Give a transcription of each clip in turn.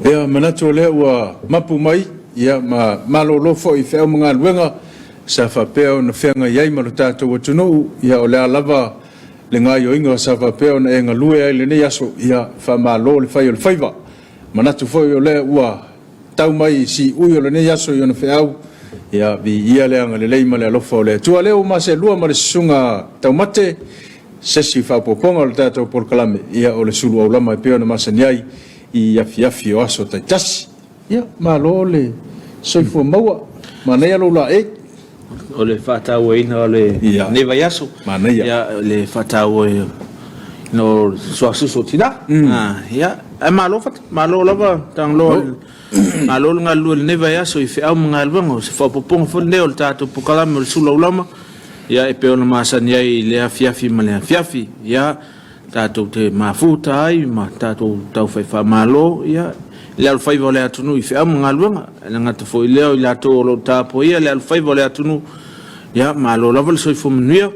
Ia manato le ua mapu mai ia malolo fo I feo mga luenga sa whapeo na whenga iai ma lo tātou atunu ia o le alava le ngai o inga sa whapeo na e ngalue ai le nei aso ia whamalo le whai o le whaiva manatu fo o le ua tau mai si ui o le nei aso I o na wheau ia vi ia le anga le leima le alofa o le tua leo ma se lua ma le sunga tau mate sesi whapoponga o le tātou porkalame ia o le Suluaulama e peo na masaniai I Afiafi o aso taitasi ia malo le soifua maua manei alo la e o le whatau e ina o le neva yaso ia le whatau e no suasuso tina ia e malo lava tanglo malo ngā lua le neva yaso I whiau mga luenga se whapoponga fo leo le tātou pokalame o le Suluaulama ia e peo na masani ai le Afiafi ma le Afiafi ia tātou te mafuta ai ma tātou tau whaiwha malo ia le alwhaiva o le atunu I whiau mga luenga le ngata fo I leo I lato o lo tāpo ia le alwhaiva o le atunu ia malo lava le soifo manuia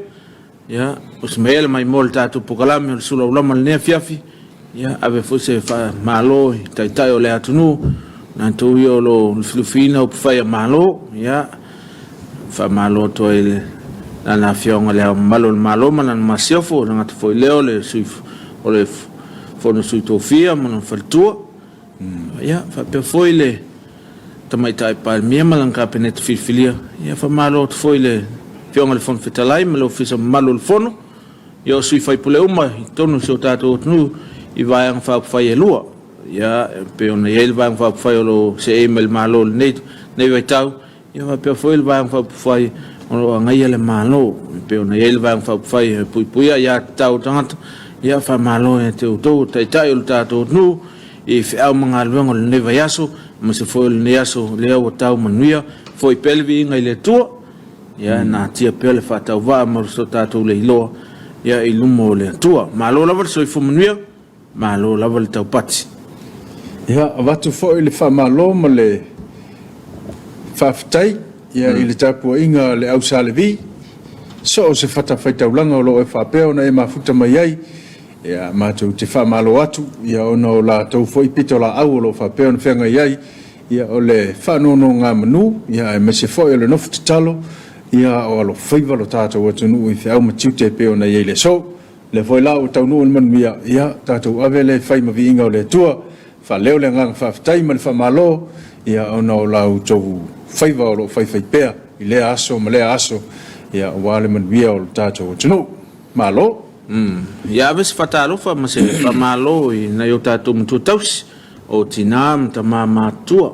ia o se mea le mai mo le tātou pokalame o le Suluaulama le nea Afiafi ia ave fo se wha malo I taitai o le atunu nātou I o lo filufina o pwhai a malo ia wha malo to e le na fionga le malo mana masiofo nga te foi leo le suif o le fono suitofia mana faltua ia fa pe foi le tamai tai pa mia malanga penet filfilia ia fa malo te foi le fionga le fono fetalai malo fisa malo le fono ia sui fai pule uma tonu so tato nu I vai ang fa fai lua ia pe ona ia vai ang fa fai lo se email malo nei vai tau ia fa pe foi vai ang fa fai o ngai le malo pe ona ele vai fai pui ia tau tangata ia fa malo e te utou tai o tato nu I whiau mga luenga le neva yaso ma se foi le yaso le o tau manuia foi pelvi ngai le tua ia na tia pele fa tau va ma so tato le ilo ia I lumo le tua malo lava so fo manuia malo lava le tau pati ia avatu foi le fa malo ma le fa ftai ia I le Tapuaiga le au salevi so se fata faitaulanga o lo e whapeo na e mafuta mai ai ia mātou te whamalo atu ia ona o la tau foi pito la au o lo whapeo na whenga iai ia o le whanono ngā manu ia e mese foi o le nofu te talo ia o alo whaiva lo tātou atu nuu I whiau matiu te peo na iei le so le foi la o tau nuu le manu ia tātou ave le whai mavi inga o le tua whaleo le ngang whaftai ma le whamalo ia ona o la o tau whaiva o lo whaifai pea I lea aso ma lea aso ia o wale manuia o lo tātou tunu malo ia aves whatalofa ma se whamalo I na o tātou mtua tausi o tina mta mātua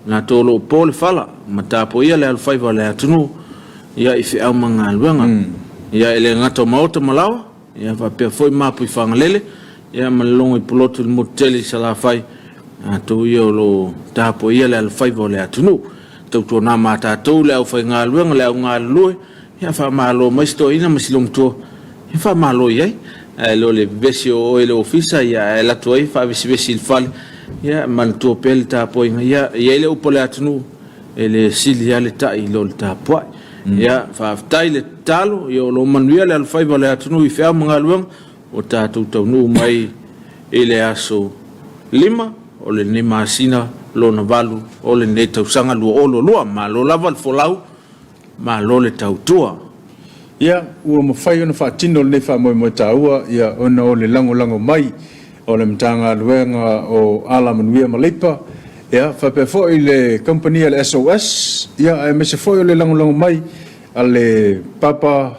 na tolo pole whala ma tāpo ia le alwhaiva le atunu ia I whiau mga luenga ia ele ngato maota malawa ia whapea foi mapu I whangalele ia malongo I pulotu I moteli sa la whai na tau ia o lo tāpo ia le alwhaiva le atunu tau na mata tau le au fai ngā luenga le au ngā lue ia wha malo maisto ina masilom tua ia wha malo iai lo le vesi o ele ofisa ia e latu ai wha vesi il fale ia man tua pele tāpo inga ia ele upo le atunu ele sili ia le tai lo le tāpoai ia wha aftai le talo ia o lo manuia le alwhaiva le atunu I whiau mga luenga o tātou tau nu mai ele aso 5 o le ne masina lo na valu o le ne tau sanga lua olo lua ma lo lava le folau ma lo le tau tua ia ua mawhai ona whaatino le ne wha moe taua ia ona o le lango mai o le mtanga luenga o ala manuia malipa ia whapea foi le company le SOS ia e mese foi o le lango mai a le papa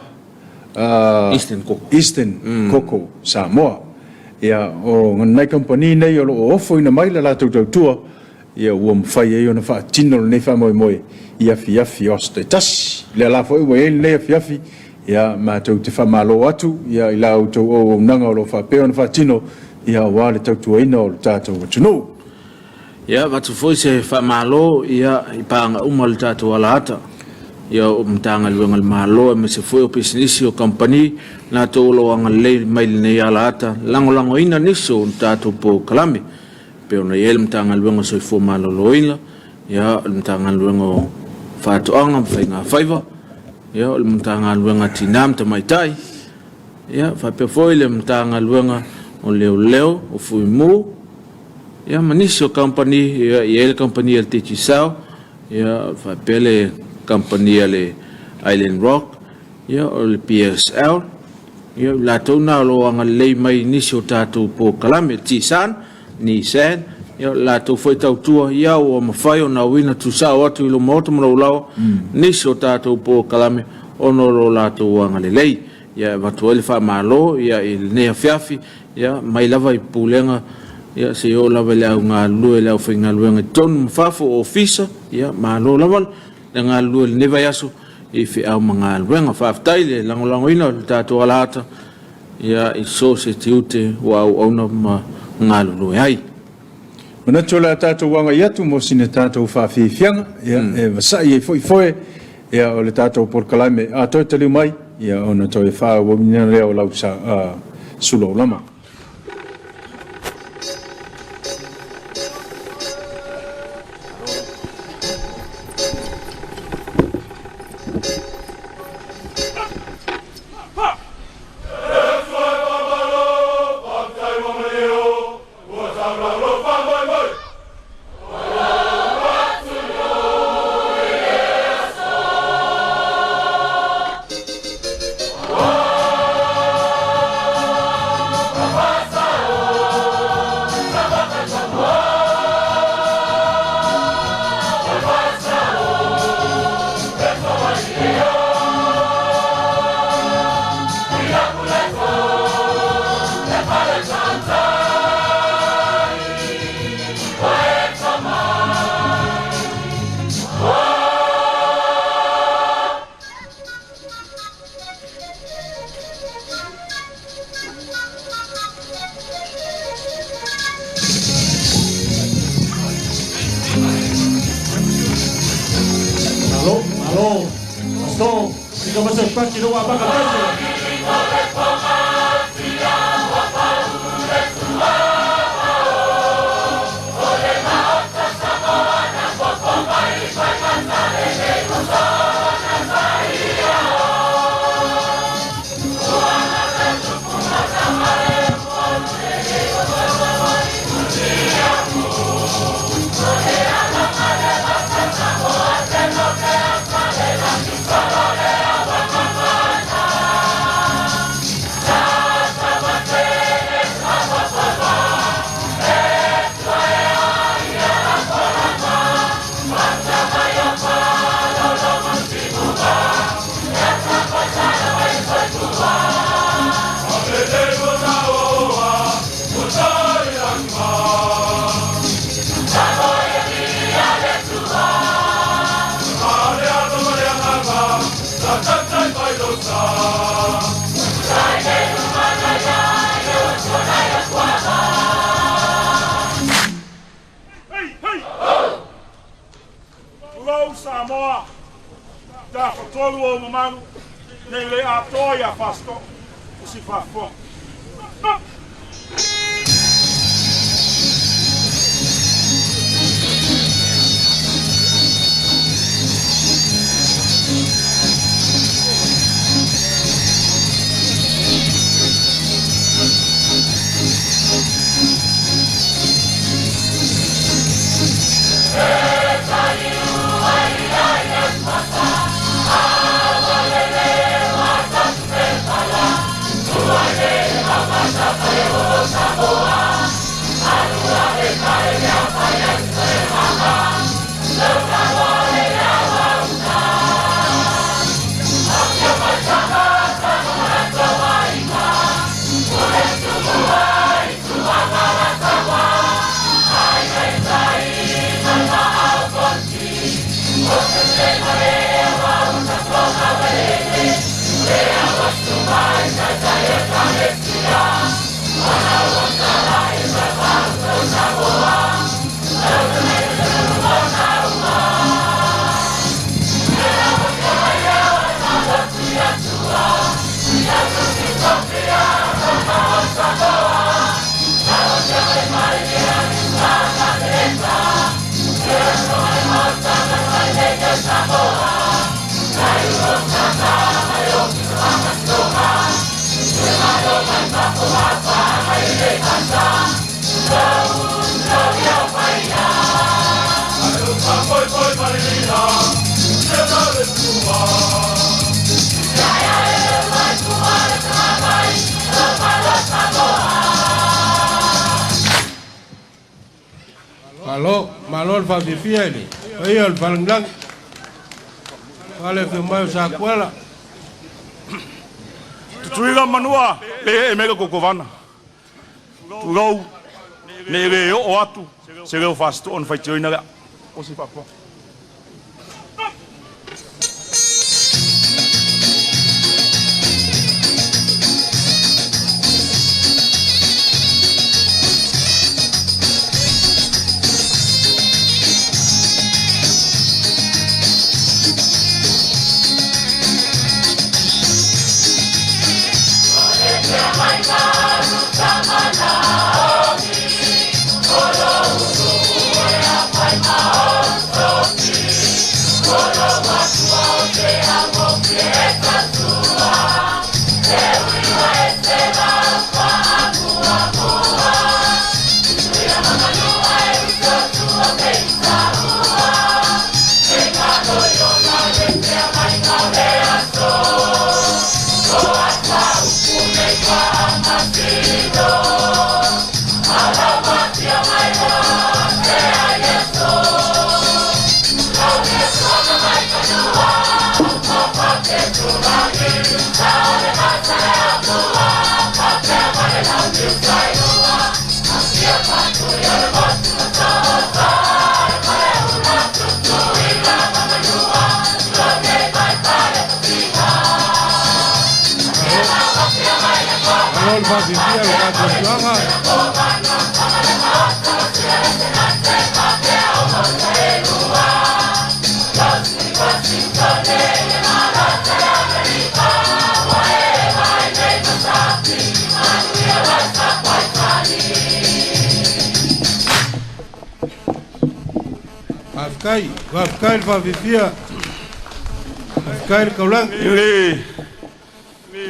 Eastern Koko Samoa ia o ngai company nei o lo ofo ina mai le la tau tua ia ua mawhai e ona whaatino le ne wha moe ia Afiafi o ste tas le la foi ua e le Afiafi ia mātou te whamalo atu ia I lau tau o nanga o lo whapeo na whaatino ia wale tau tuaina o lo tātou atunu ia watu foi se whamalo ia I pāanga uma le tātou ala ata ia o mtanga luenga le malo me se foi o pisinisi o company na tau lo anga le mai le nei ala ata lango ina niso o tātou po kalame pe ona ia le mtanga luenga soi fo malo loina ia le mtanga luenga o whātoanga mwhainga whaiva ia le mtanga luenga tinam te maitai ia whapea foi le mtanga luenga o leo o fuimu ia manisi o company ia ele company el tichisao ia whapea le company le Island Rock ia o le PSL ia latou na lo anga lei mai nisi o tātou po kalame tisan ni sen ia latou foi tautua ia o mawhai o na wina tusao atu ilo moto mara ulau nisi o tātou po kalame ono lo latou anga le lei ia watu ele wha malo ia il ne Afiafi ia mai lava i pulenga ia se o lava le au ngā lue le au whi ngā lue ngai tonu mwhafo o ofisa ia malo lava le ngā lue le neva yaso i whi au mga luenga whaftai le langolango ina le tātou alata ia i so se te ute wa au auna ma ngā lue ai. Mana tola tātou wanga iatu mo sine tātou whawhiwhianga ia e wasai e foi ia o le tātou porkalame a toi taliu mai ia ona toi whaawamina o lau sa Suluaulama. Samoa, da tolu o mamanu, nei le atoia fasto, si fa fo. Malol fa fifieni. Ayol palanglang. Wale fumai sa kwala. Tuiga manua le mega kokovana. Tugau ne re o atu. Se re fasto on fai tioina. O si papa. Malol fa fifieni ka Afkai fa fifia. Afkai kaulang.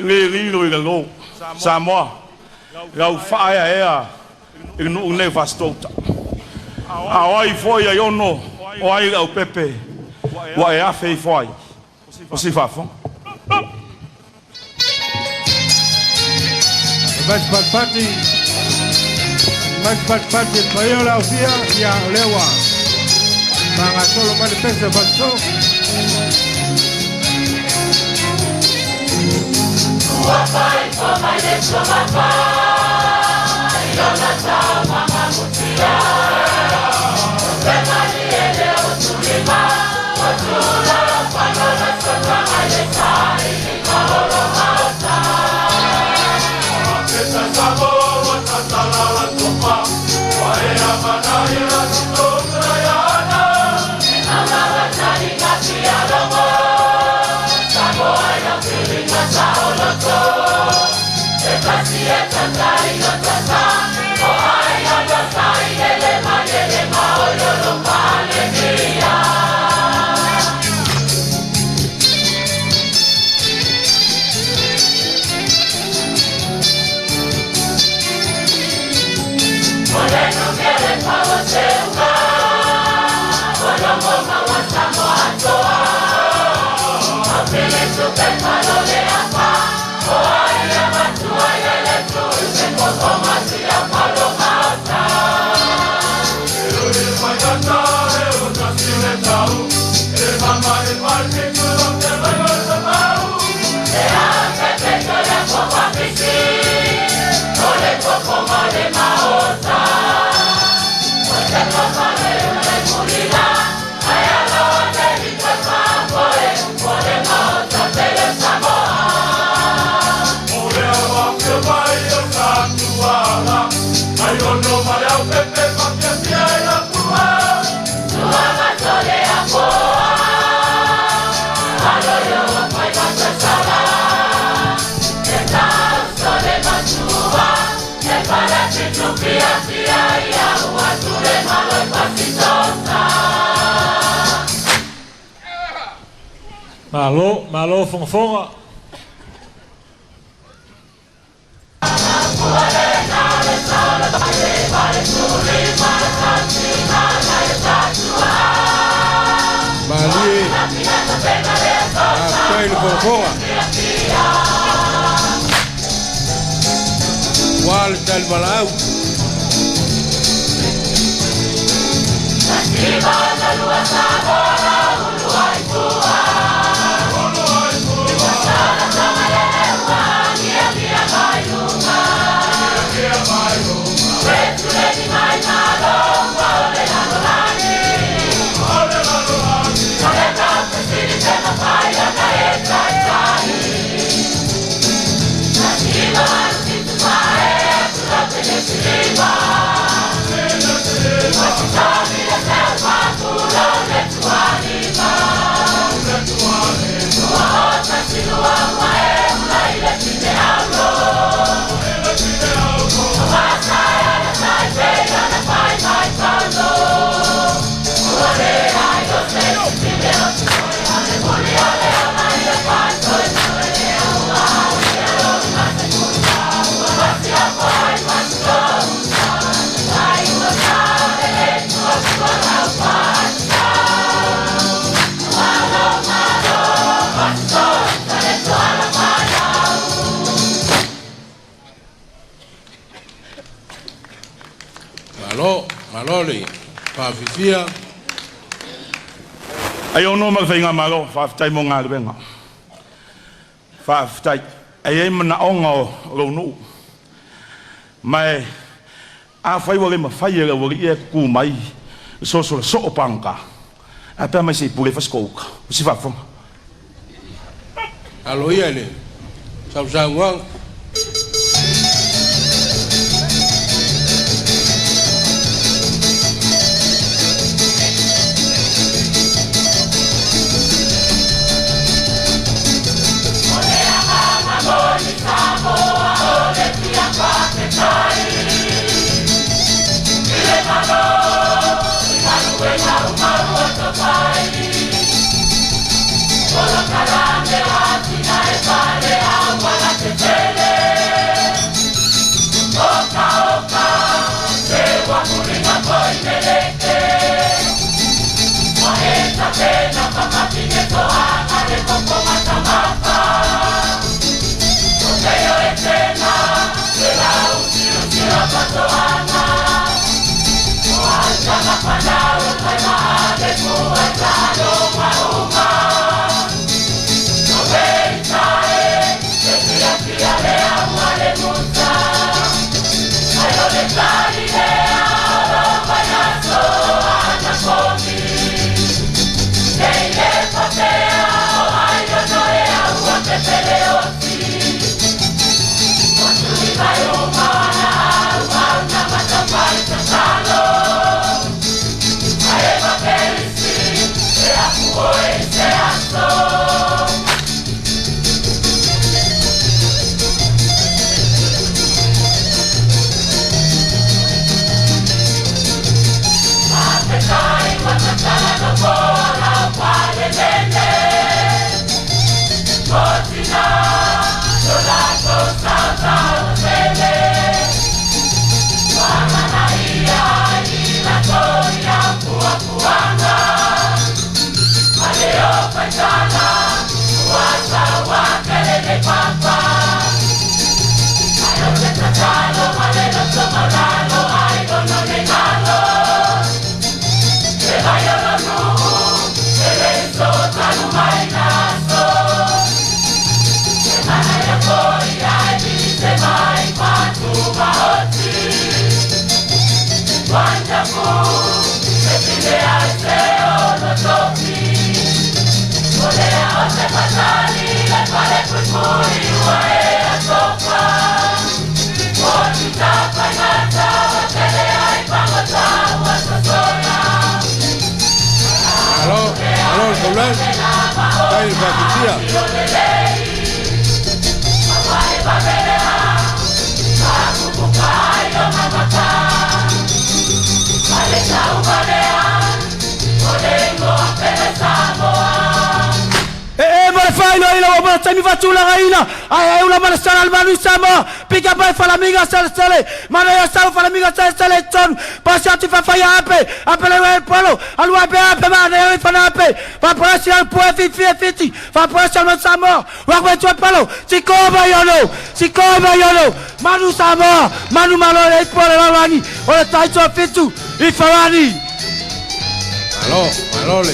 Le lo lo Samoa. Gau faia ea. Inu ne fastota. Awai foi ya yono. Oai au pepe. Wa e afe foi. O si fa fon. Mas patpati payola ofia ya lewa. Manga solo mali pesa basso. Wapai koma yeso wapai Yona sama mamutia Semani ele otulima Otula panona sota ayesai Nikaholo mauta Kesa sabo watatala lantopa Waea manahira sitotra yana Enama watari ngati alomo Samoa ya pilinga saoloto Ekasieta tari notasa Ohai adasai elema yelema oyolo malegia Oleno gere pawo seuga Olongoma wa Samoa toa Apele tupe palole apa Ohai ya matua yele tu Sekoto mati ya palo mata Eule mayata Eule tasile tau Ele mama e marke kulo te bayo samau Ea pepe tole kopa pisi Tole kopo male maota Ote kopa le ule kulila Ayala ode lika mapoe Ole maota pele Samoa Ole awa bai o tatuala Ai ono male au pepe papia pia e la tua Tua matole a boa Alo yo a pai bata sala E tau sole matua E para te tupia pia ia ua tule malo e pasitosa Malo fonfonga. Mali. Afkai fonfonga. Wal tal balau. Malole, Pafifia. Ayo no magfainga malo, faaftai mo nga benga. Faaftai ay mana onga ronu. Mai a fai wale ma fai era wale e ku mai so opanga. Apa mai se pule faskoka. Si fa fo. Alo iale. Sausangwang. Tami fatula gaina ai ula mana sala almanu sama pika pa falamiga sale mana ya sala falamiga sale ton pasiati fa faya ape le polo alwa ape mana ya fa ape fa presi al po fiti fa presi al sama wa kwa tu polo sikoma yono manu sama manu malo le polo lawani o taito fitu ifawani Malole.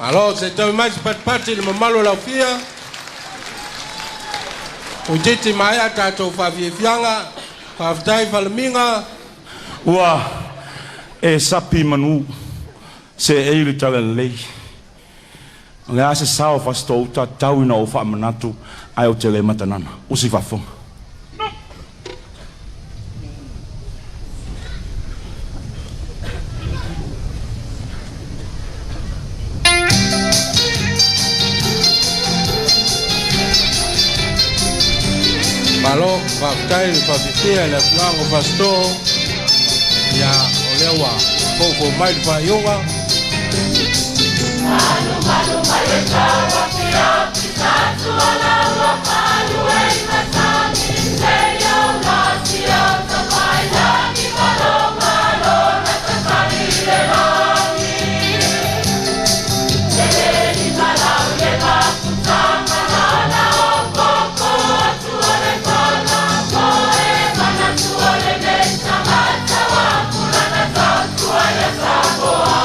Alors, c'est un match parti le malo la fia. Ujiti maya tato fafianga, faftai falminga. Ua e sapi manu se e li tala lei. Le ase sao fasto ta tau ina o fa manatu ai o tele matanana. Usi fafo. Malo, faftai fafia la flango fasto. Ya olewa, fofo mai fa yoga. Malu malu malu tawa pia pisa tuala wa malu ei masami seyo nasia Tapuaiga ni malo malo na tasani le lani. Ni malau le va kutama na opoko atuale kona koe mana tuale mesa mata wa kulana sa tuale Samoa.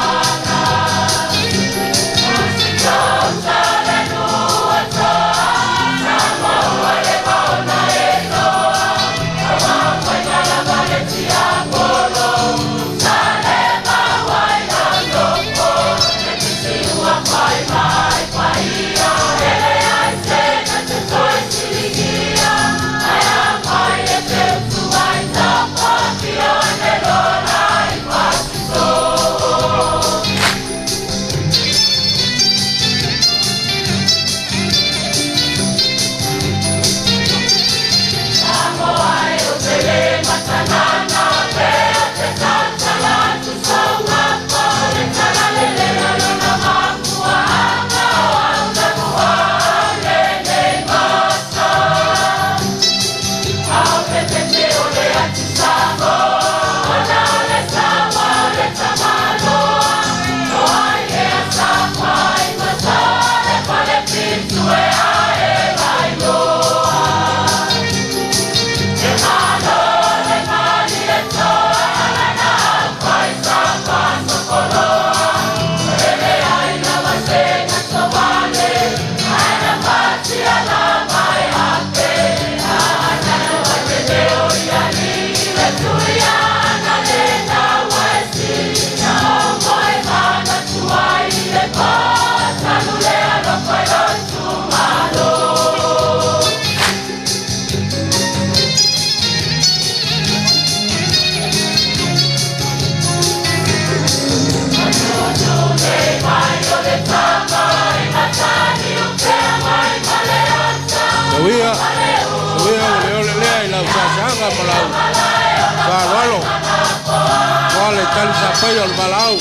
Vale, tal zapallo al balao.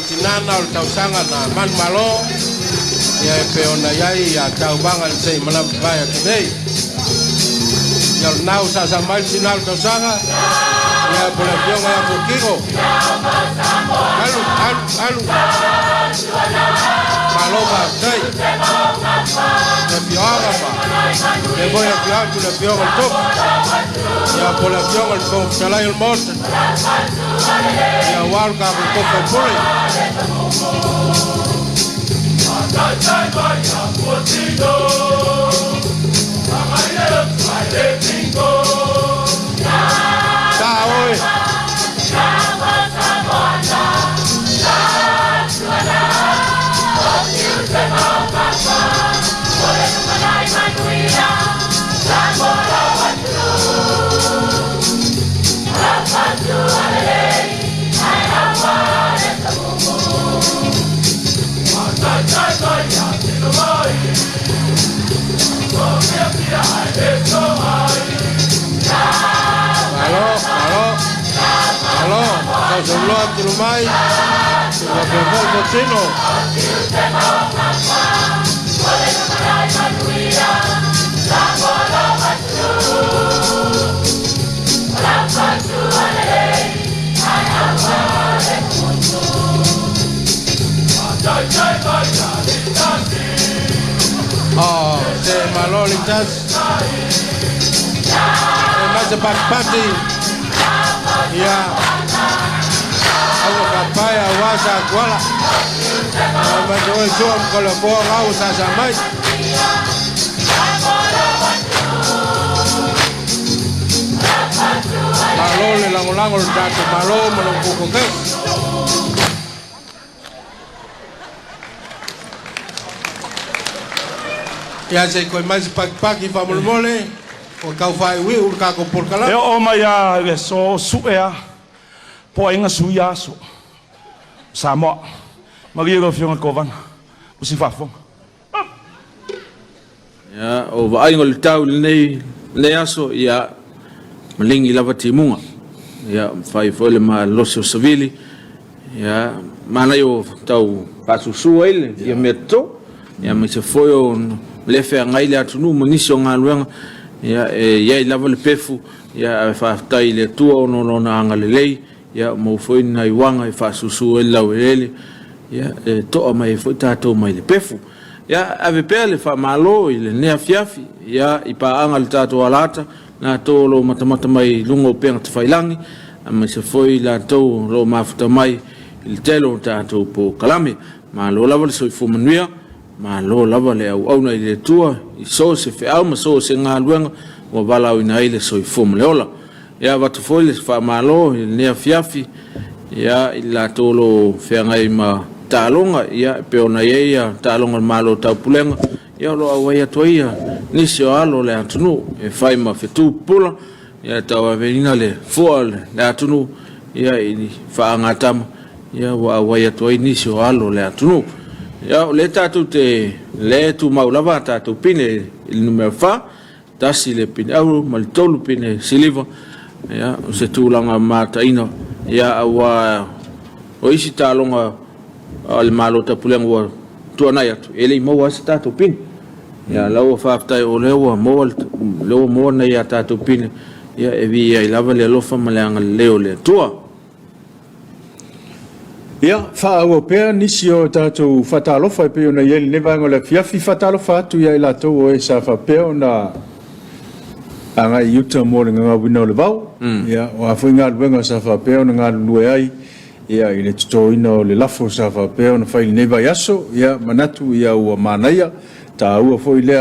Tinana o tausanga na man malo ya peona yai ya taubanga sei mana baya today ya nau sa samal sinal tausanga ya población ya poquito alu malo ba sei de pioga pa de voy a fiar tu le pioga el top ya población el confsala el monte ya walka con coco pure Suluaulama Tulumai, Suluaulama Botino. Oh, se malolitas. Más de party. Ya. Papaya wasa kuala, majual jual kalau buang lau sasa mai. Malo le langulangu datu malo melungkuku ke. Ya saya kau masih pagi famul mole, kau fai wi urka kumpul kalah. E o mai a so suea. Po inga suya so Samoa magiro fiona kovan usi fafo ya o vai ngol tau nei aso ya malingi lava timunga ya fai fole ma loso civili ya mana yo tau pasu suele ya meto ya me se foi on le fe ngaile atunu mungisio ngaluanga ya ya lava le pefu ya fa tai le tuo no na ngalelei ya mo foi na iwanga e fa susu el lawele ya to mai foi tato mai le pefu ya ave pele fa malo ile ne Afiafi ya ipa angal tato alata na to lo matamata mai lungo penga tfailangi ama se foi la to lo mafuta mai il telo tato po kalame malo lava so fu manuia malo lava le au na ile tua i so se fe au ma so se ngaluanga wa vala ina ile so fu mleola ya watu foi fa malo ne Afiafi ya ila tolo fengai ma talonga ya peona ya talonga malo tapulenga ya lo awaya toia nisio alo le atunu e fai ma fetu pula ya tawa venina le fual le atunu ya ini fa ngatam ya wa awaya toia nisio alo le atunu ya le tatu te le tu maulava tatu pine il numero fa tasi le pine au mal tolu pine siliva ya se tulanga mata ino ya awa o isi talonga al malo tapulenga wa tuana ya ele mo wa statu pin ya lawa faftai o lewa mo na ya tatu pin ya evi ya lava le lofa malanga leo le tua ya fa europea nisio tatu fatalo fa pe ona yel neva ngola Afiafi fatalo fa tu ya ila to o sa fa pe ona anga yuta mo nga wina le bau ya wa foi nga wenga sa fa pe ona nga lue ai ya ile to ino le lafo sa fa pe ona fai neva yaso ya manatu ya wa manaya ta u foi le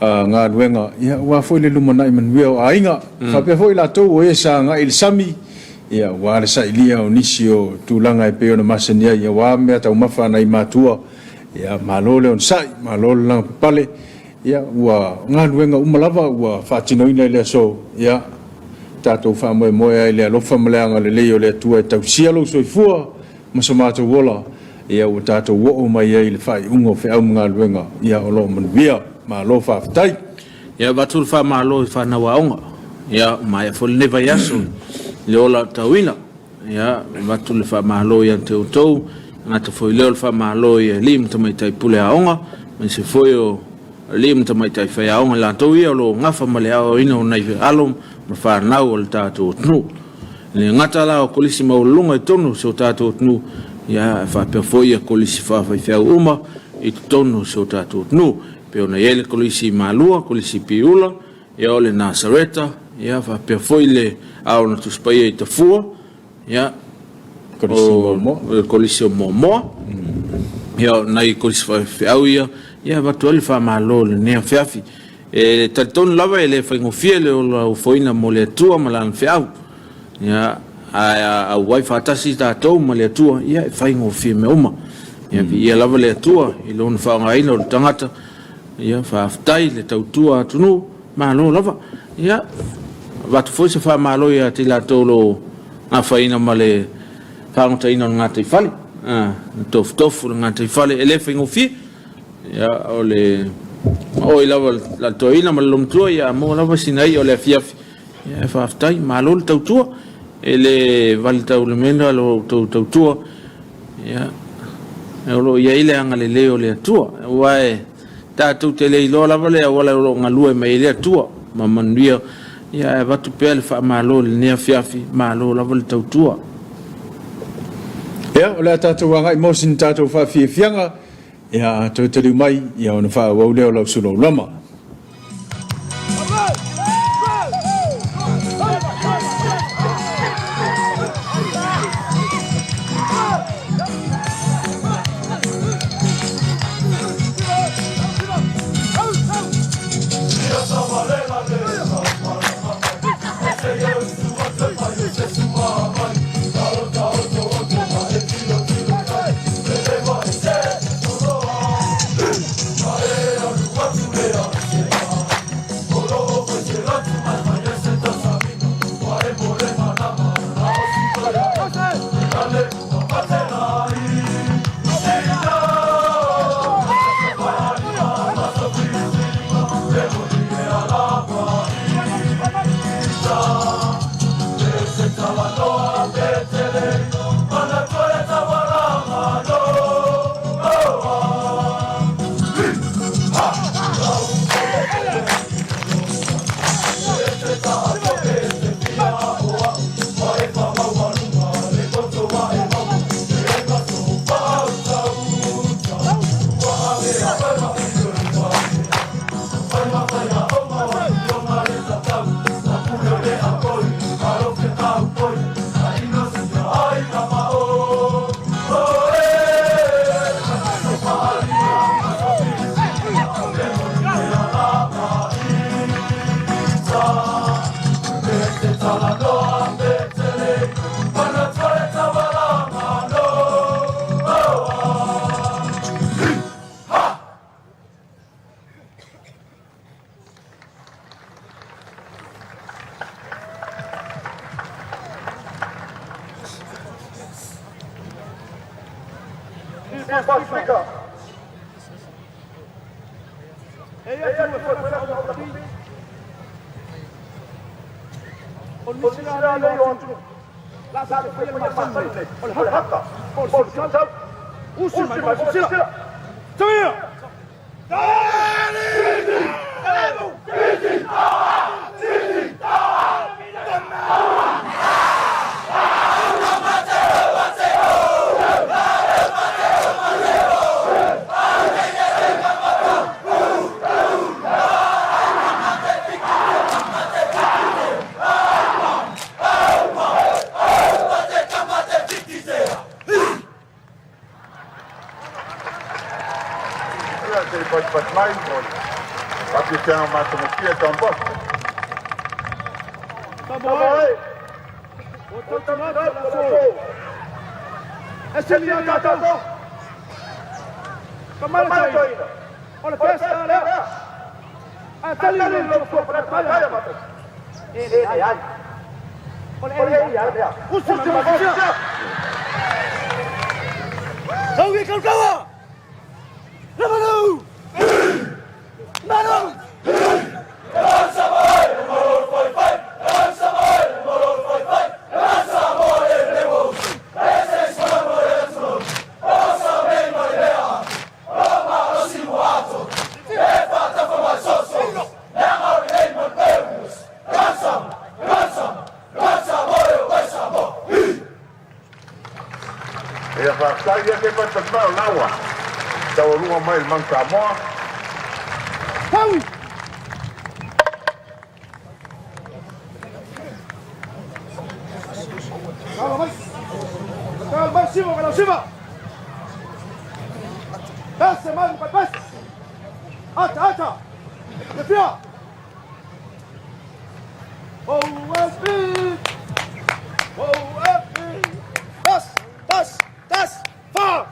nga wenga ya wa foi le lumana Emmanuel ainga fa pe foi la to e sa nga il sami ya wa le sa ilia onisio tulanga e pe ona masenia ya wa me ta mafa na imatua ya malole on sai malole lang pale ya wa ngaluenga umalava wa fatino ina le so ya tato fa mo le lo famleanga le le le tu e tau sialo so fua masomato wola ya o tato wo mai le fai ungo fe au ngaluenga ya o lo manvia ma lo fa tai ya batul fa ma lo fa na waonga ya mai fo le va yaso le ola tawina ya batul fa ma lo ya te to ngata fo le fa ma lo ya lim tamai tai pule aonga men se fo yo lim tamai tai fa aonga la to ia lo ngafa male ao ino nai alom ma fa na o tato tnu le ngata la o kolisi ma ulunga tonu so tato tnu ya fa pe fo ia kolisi fa fa uma i tonu so tato tnu pe ona ele kolisi malua kolisi piula ya ole nasareta ya fa pe fo ile ao na tuspai i tafua ya kolisi momo ya nai kolisi fa au ia va tole fa malo ne Afiafi e taton lava ele fa ngofiele o foina mole tua malan fiau ya a wifi atasi ta to mole tua ia fa ngofie me uma ia lava le tua i lon fa ngai no tangata ia fa aftai le tautua tunu malo lava ia va tu foi se fa malo ia ti la tolo a fa ina male fa ngata ina ngata i fale tof ngata i fale ele fa ngofie ya ole o lava la toina malum tua ya mo lava sinai ole Afiafi ya fa aftai malol tautua ele valta o mena lo tautua ya lo ya ile angale le ole tua wae ta tu tele lo lava le wala lo ngalue mai le tua mamandia ya va tu pel fa malol ne Afiafi malol lava tautua ya ole tatu wanga emotion tatu fa fianga ya to te mai ya ona fa wa le o Suluaulama patlai mo. Pati siya matumukia tambos. Samoa. Otamanat palaso. Eseli atato. Kamalaitoina. Ole pesta ala. Atali lo prataya mate. Ai. Ole ai. Usu magia. Saugi kalkawa. Lamanu. Manu. Saya ke pasal lawa. Tahu lu main mang Samoa. Tahu. Kalau siapa? Bas, man, bas. Ata. Kefia. Oh, Das. Fahr!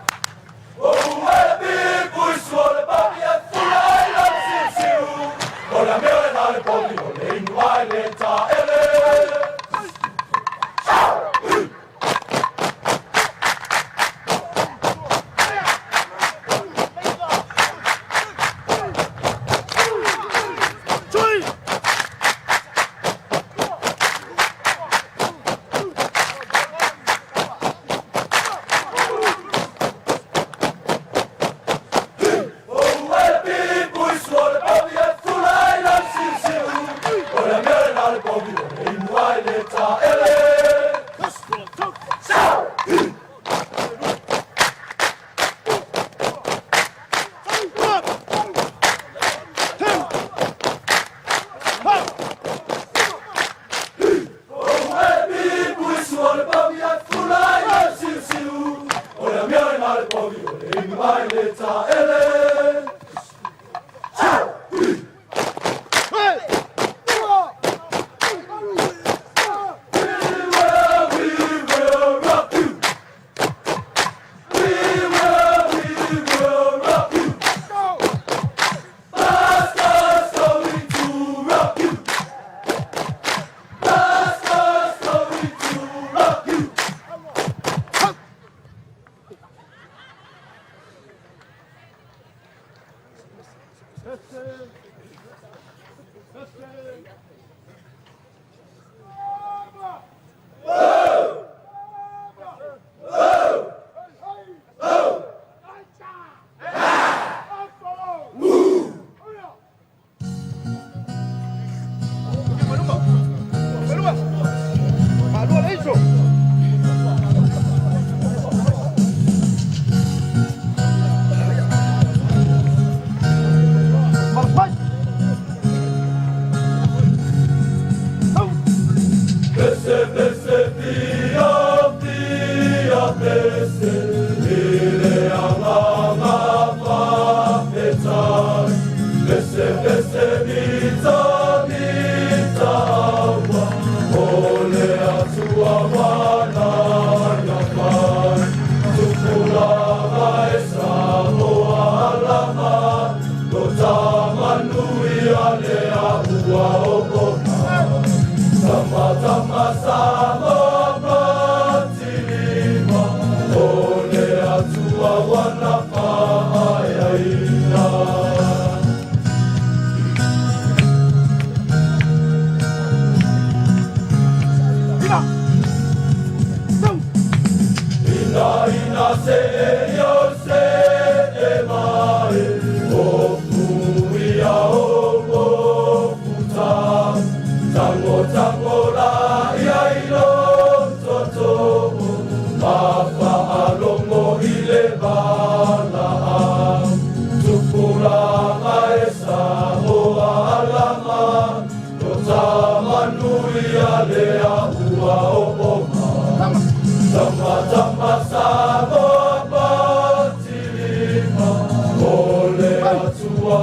Tua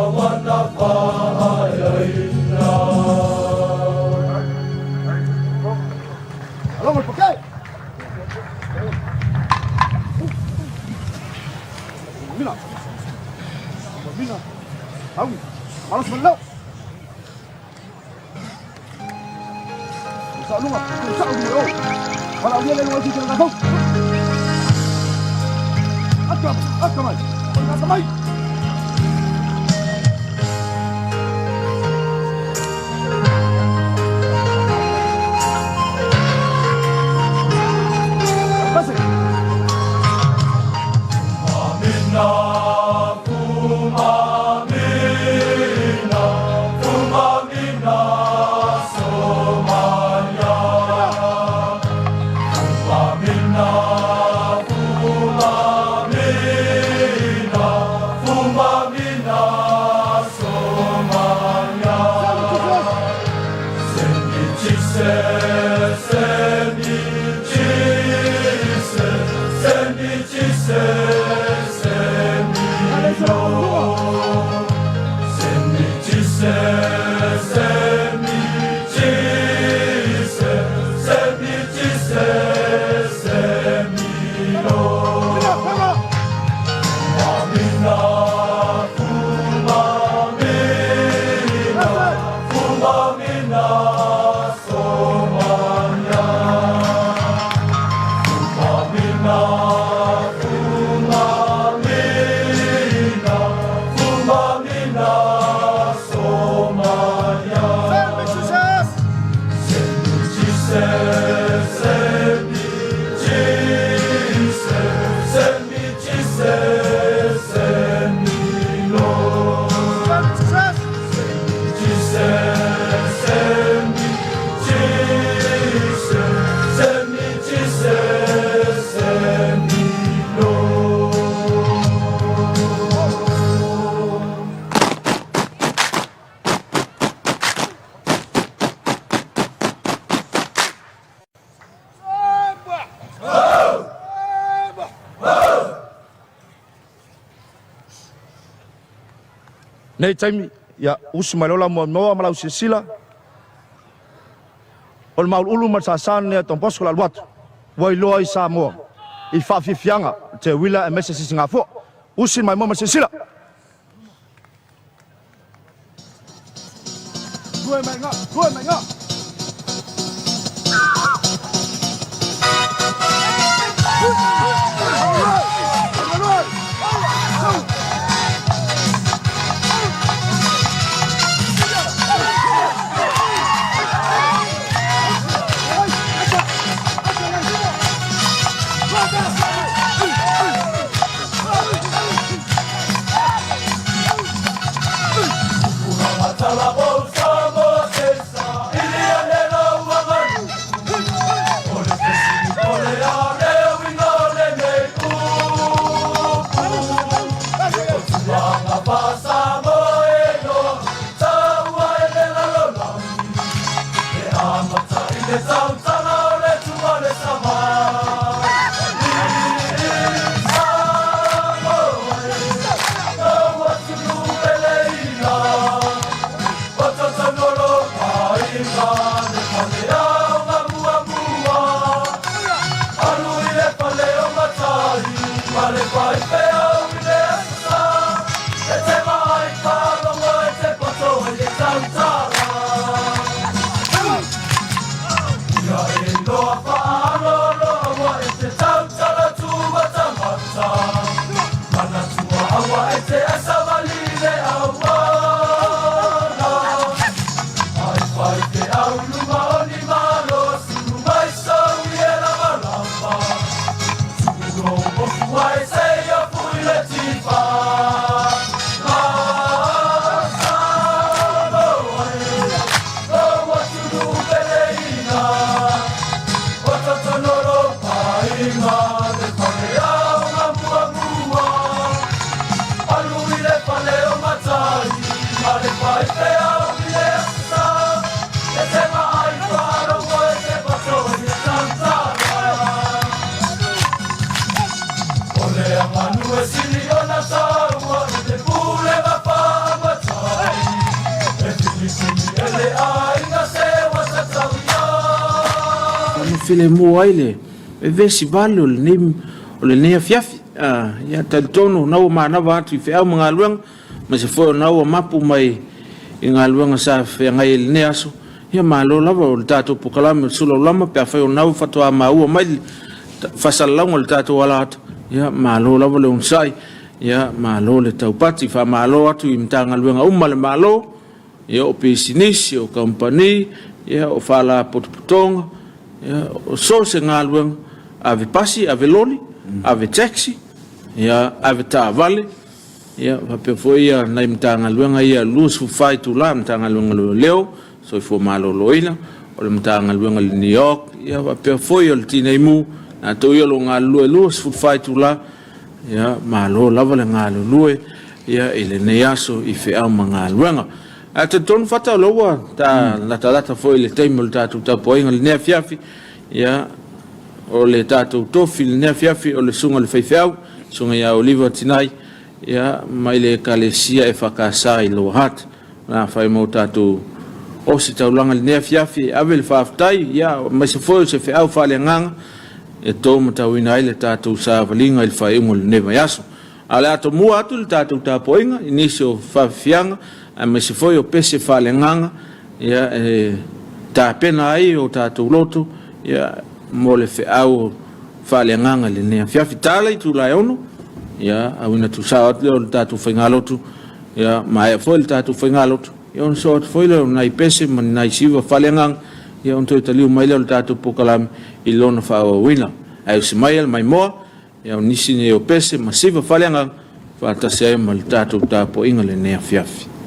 Nei taimi ya usi malola mo malau sisila. Ol maul ulu masasan ya tompos kula luat. Wai loa Samoa. I Afiafi te wila e mese Singapore. Usi mai mo sisila. Dua mai nga. File mo aile e vesi vale o le ne Afiafi ya tantono na o mana va tu fe au mga luang ma se fo na o mapu mai i ngā luanga sa fe ngai le ne aso ia malo lava o le tatou pokalame o Suluaulama pe afai o nau fatoa maua mai fasalauga le tatou alata ia malo lava le unsai ia malo le taupati fa malo atu i matagaluega uma le malo ia o pisinisi o kompani ia o fala potopotoga ia o so se galuega ave pasi ave loli ave taxi ia ave tavale ia pe foi ia nai matagaluega ia lus fai tula matagaluega leo so fo malo loina o le matagaluega le New York ia pe foi o le tineimu na to ia lo ngalu lus fai tula ia malo lava le ngalu ia ile ne aso i fe au mangaluega ate ton fata loa ta lata foi le taimo le tatu Tapuaiga le Afiafi ia o le tatu tofi le Afiafi o le sunga le feifeau sunga ia Oliver Tinai ia mai le kalesia EFKS i lo hat na fai mo tatu o se taulanga le Afiafi ave le faftai ia mai se foi se feau fa le nganga e to matawina ile tatu sa valinga il fai mo le neva yaso ala to mu atu le tatu Tapuaiga inisio fafianga a me se foi o pese fale nganga ia ta pena ai o tatu loto ia mo le fe au fale nganga le ne Afiafi tala i tu la ono ia awina tu sa o tatu fengalotu ia mai foi le tatu fengalotu ia on so foi le nai pese man nai siva fale nganga ia on to taliu mai le tatu pokalam i lona fa o wina ai se mai mai mo ia nisi ne o pese masiva fale nganga fa ta se mai tatu Tapuaiga le ne Afiafi.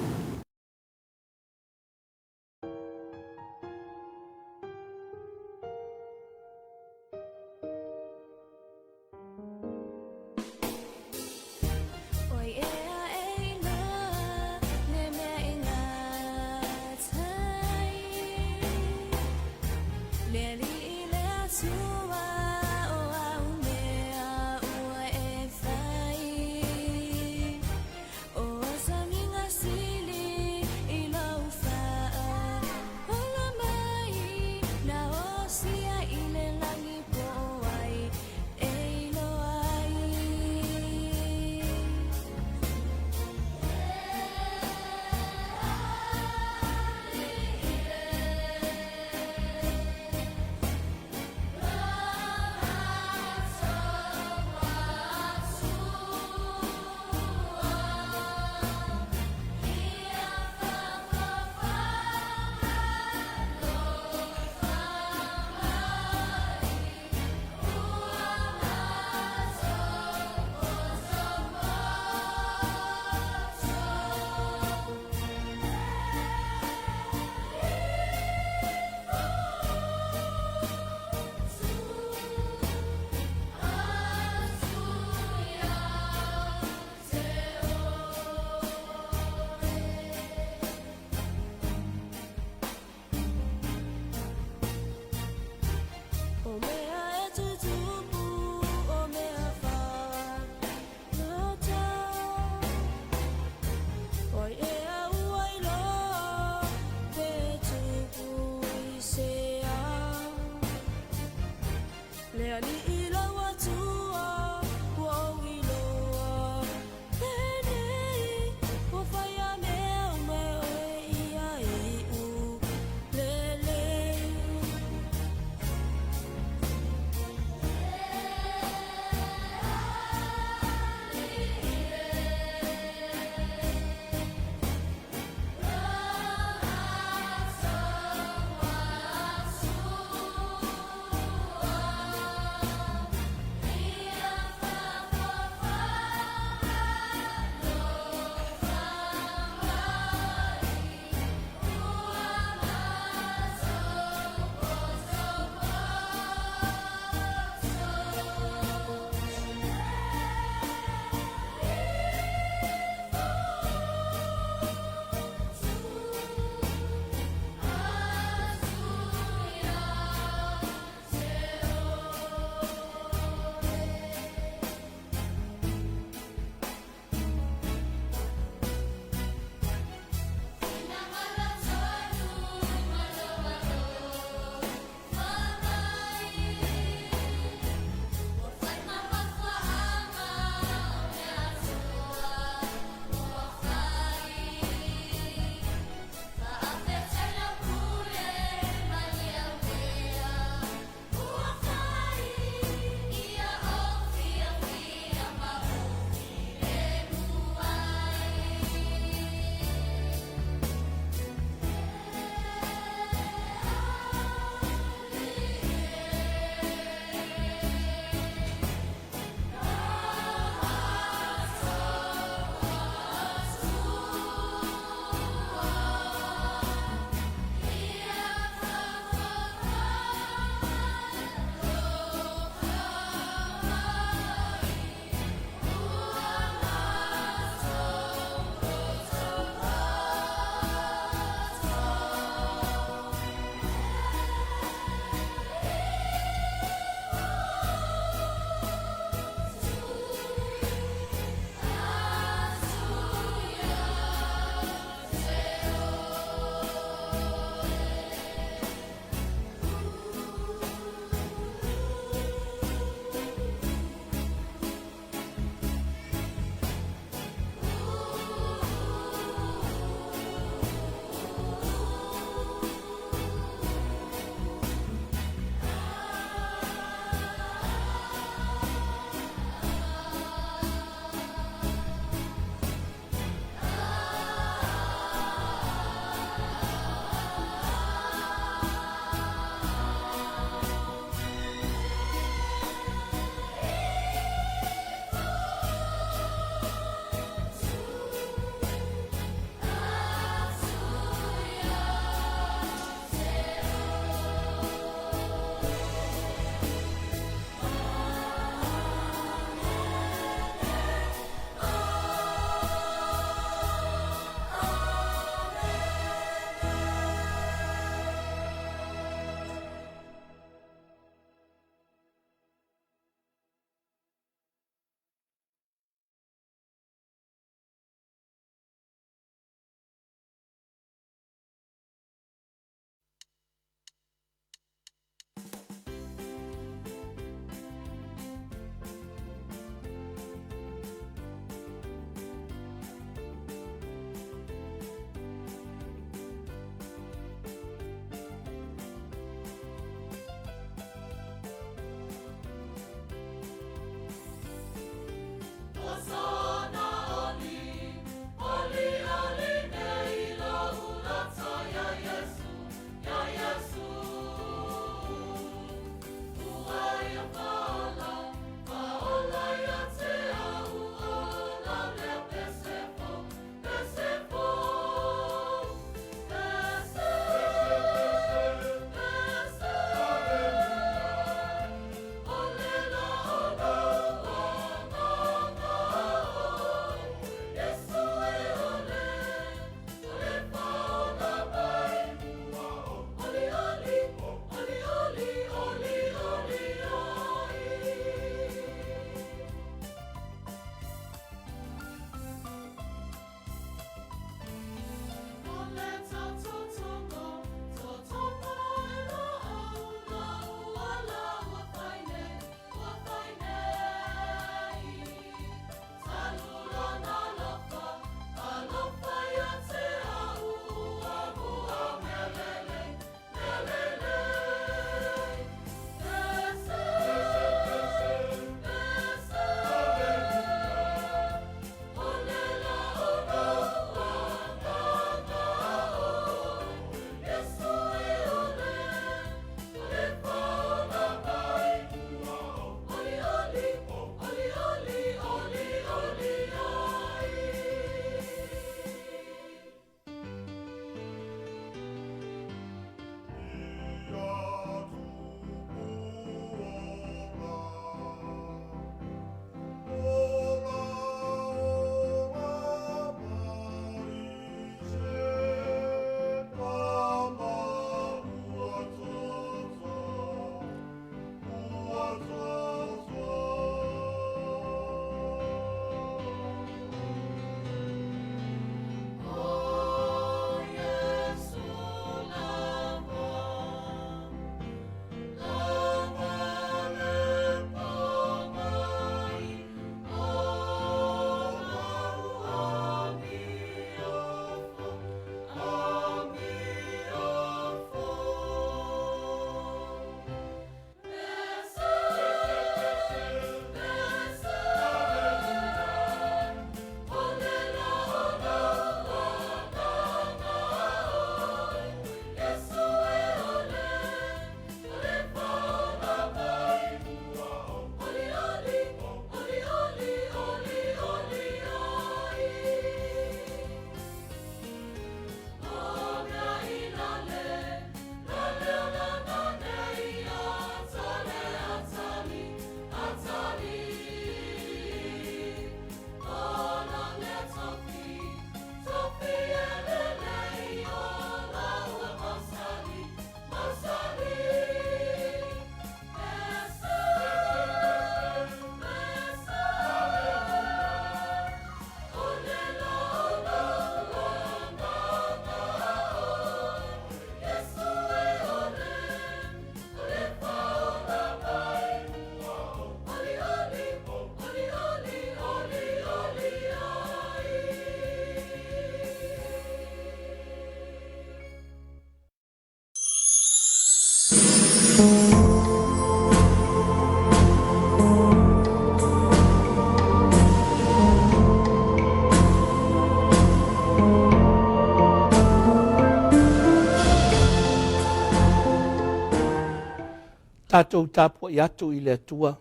Tātou tāpua i atu i le atua.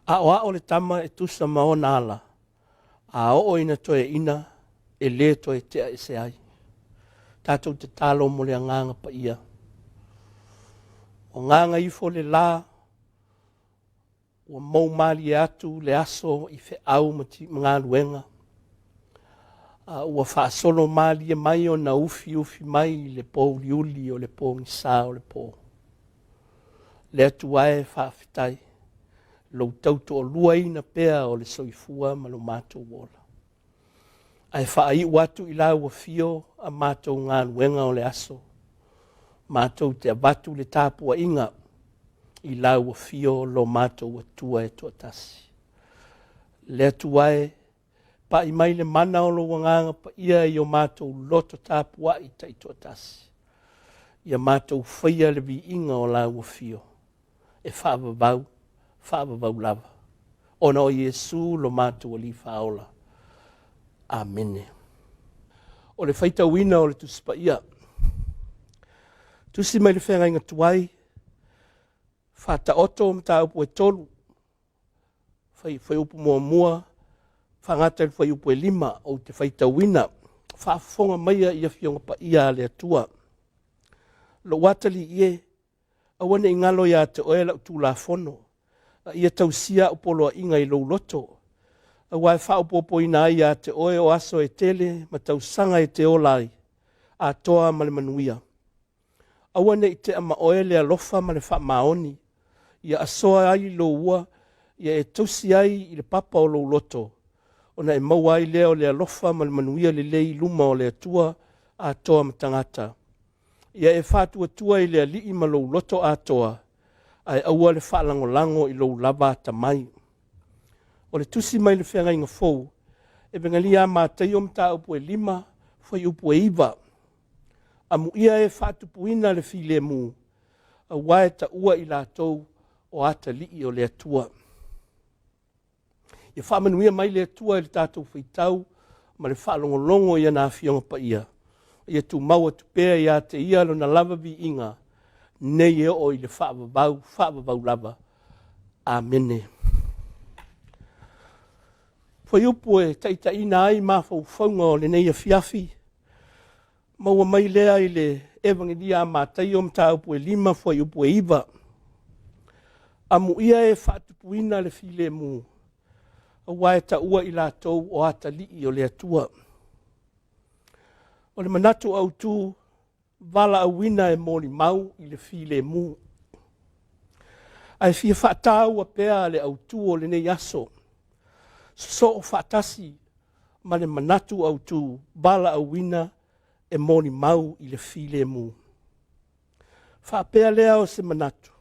A oa o le tama e tusa mao nāla. A o ina toe ina e le toe tea e se ai. Tātou te tālo mo le nganga pa ia. O nganga i fo le la, o mau mali atu le aso i fe au mati mga luenga. Ua whaasolo mali e mai o na ufi mai le po liuli o le po ngisa o le po. Le atu ae whaafitai, lo tautu o lua ina pea o le soifua ma lo mātou wola. Ai whaai watu i lau wa fio a mātou ngā luenga o le aso. Mātou te abatu le tāpua inga i lau wa fio lo mātou wa tua e tuatasi. Le atu ae, pa i mai le mana o lo wanganga pa ia i o mātou loto tāpua i tai tuatasi. Ia mātou whaia le vi inga o lau wa fio. E whaavavau lava. Ona o Yesu lo mātou ali whaola. Amene. O le whaita wina o le tuspa ia. Tusi mai le whenga inga tuai. Whata oto mta upu e tolu. Whai upu mua. Whangata le whai upu e 5 o te whaita wina. Whaafonga maia ia fionga pa ia le atua. Lo watali ie. Awane ingalo ya te oela utu la fono. Ia tausia upolo inga i lo loto. Awai whaupopo ina ia te oe o aso e tele ma tausanga e te olai. A toa ma le manuia. Awane i te ama oele a lofa ma le wha maoni. Ia asoa ai lo ua. Ia e tausi ai i le papa o lo loto. Ona e mau ai leo le a lofa ma le manuia le lei luma o le atua a toa ma tangata. Ia e whātua tua i lea lii ma lou loto atoa, ai aua le whaalango i lou lava tamai. O le tusi mai le whenga inga fou, e bengali a mātai o mta upu e 5, whai upu e 2. Amu ia e whātupuina le file mu, a wae ta ua i lātou o ata lii o le atua. Ia whaamanuia mai le atua i le tātou whitau, ma le whaalongolongo i ana awhionga pa ia. Ia tu maua tu pēa ia te ia lo na lava vi inga, nei e o i le whaavavau lava. Amene. Whai upu e taita ina ai mawhauwhaunga o le nei Afiafi. Maua mai lea i le evangelia a mātai o mta upu e 5, whai upu e 2. Amu ia e whaatupuina le file mu. A wae ta ua i lātou o ata lii o le atua. O le manatu au tu, vala awina e mōni mau i le file mu. Ai fia whaatau a pēa le au tu o le nei aso. So o whaatasi, ma le manatu au tu, vala awina e mōni mau i le file mu. Whaapea lea o se manatu.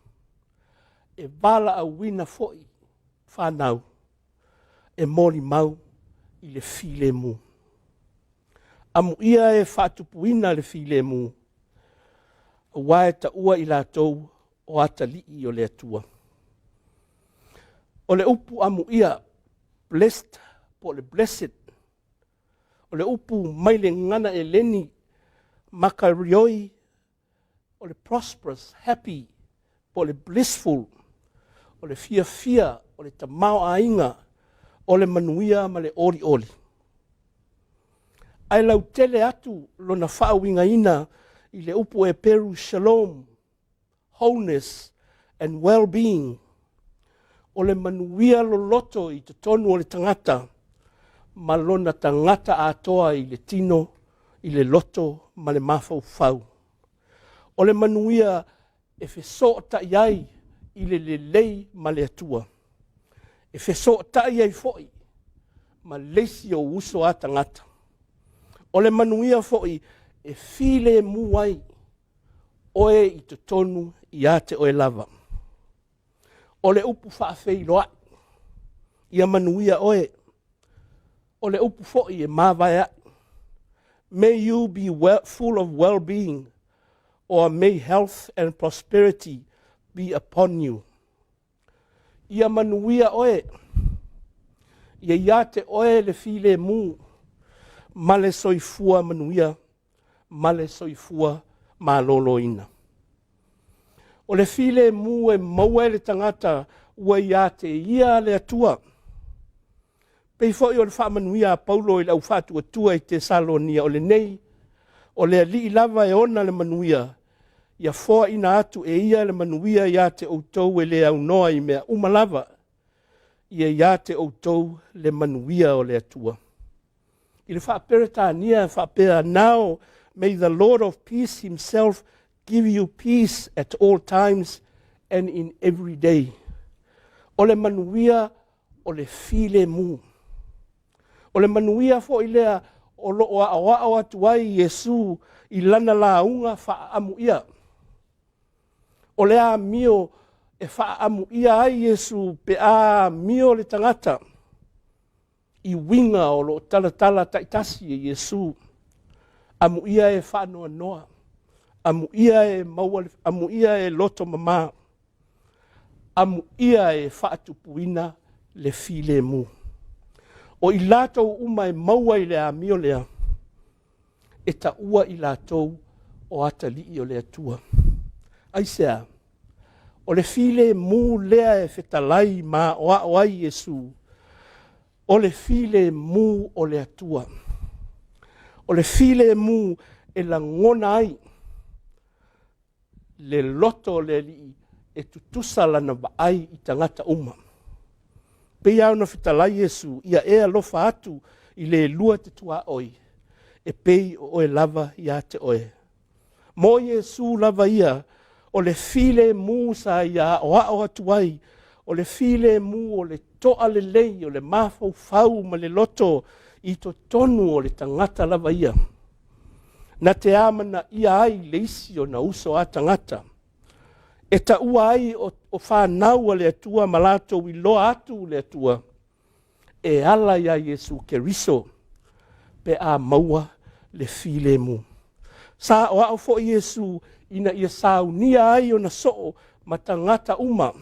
E vala awina foi, whanau, e mōni mau i le file mu. Amu ia e whaatupuina le file mu. A wae ta ua i lātou o ata lii o le atua. O le upu amu ia, blessed po le blessed. O le upu mai le ngana e leni, makarioi. O le prosperous, happy, po le blissful. O le fia, o le tamao ainga. O le manuia ma le oli. Ai lau tele atu lo na whaawinga ina i le upu e peru shalom, wholeness and well-being. O le manuia lo loto i te tonu o le tangata, ma lona tangata atoa i le tino, i le loto, ma le mawhau. O le manuia e wheso ta iai i le lei ma le atua. E wheso ta iai foi, ma leisi o uso a tangata. O le manuia foi e file muai oe i te tonu i ate oe lava. O le upu whaafei loa i a manuia oe. O le upu foi e mawai. May you be full of well-being, or may health and prosperity be upon you. I a manuia oe. I a iate oe le file mu. Male soifua manuia, male soifua maloloina. O le file mu e maua le tangata ua ia te ia le atua. Pei foi o le whaamanuia a Paulo i lau whātua tua i te Salonia o le nei, o le ali lava e ona le manuia, ia foa ina atu e ia le manuia ia te outou e le au noa i mea umalava, ia te outou le manuia o le atua. I le whaaperetania whaapea, now may the Lord of peace himself give you peace at all times and in every day. O le manuia o le file mu. O le manuia fo i lea o loo a atuai Yesu i lana launga whaamuia. O lea mio e whaamuia ai Yesu pe a mio le tangata. I winga o lo talatala taitasi e Yesu. Amuia e whanoa noa. Amuia e loto mama. Amuia e whaatupuina le file mu. O i lātou uma e maua i lea mio lea. E ta ua i lātou o atalii o lea tua. Aisea, o le file mu lea e whetalai ma o ai Yesu. O le file mu o lea tua. O le file mu e la ngona ai. Le loto le li e tutusa lana vaai i tangata uma. Pei au na whitalai Yesu, ia ea lofa atu i le lua te tua oi. E pei o oe lava ia te oe. Mo Yesu lava ia, o le file mu sa ia o ao atuai, o le file mu o le toa le lei, o le mafau fau ma le loto i to tonu o le tangata lava ia. Na te amana ia ai le isi o na uso a tangata. E ta ua ai o whanau le atua malato i loa atu le atua. E ala ia Yesu Keriso pe a maua le file mu. Sa o au fo Yesu ina ia saunia ai o na soo matangata uma.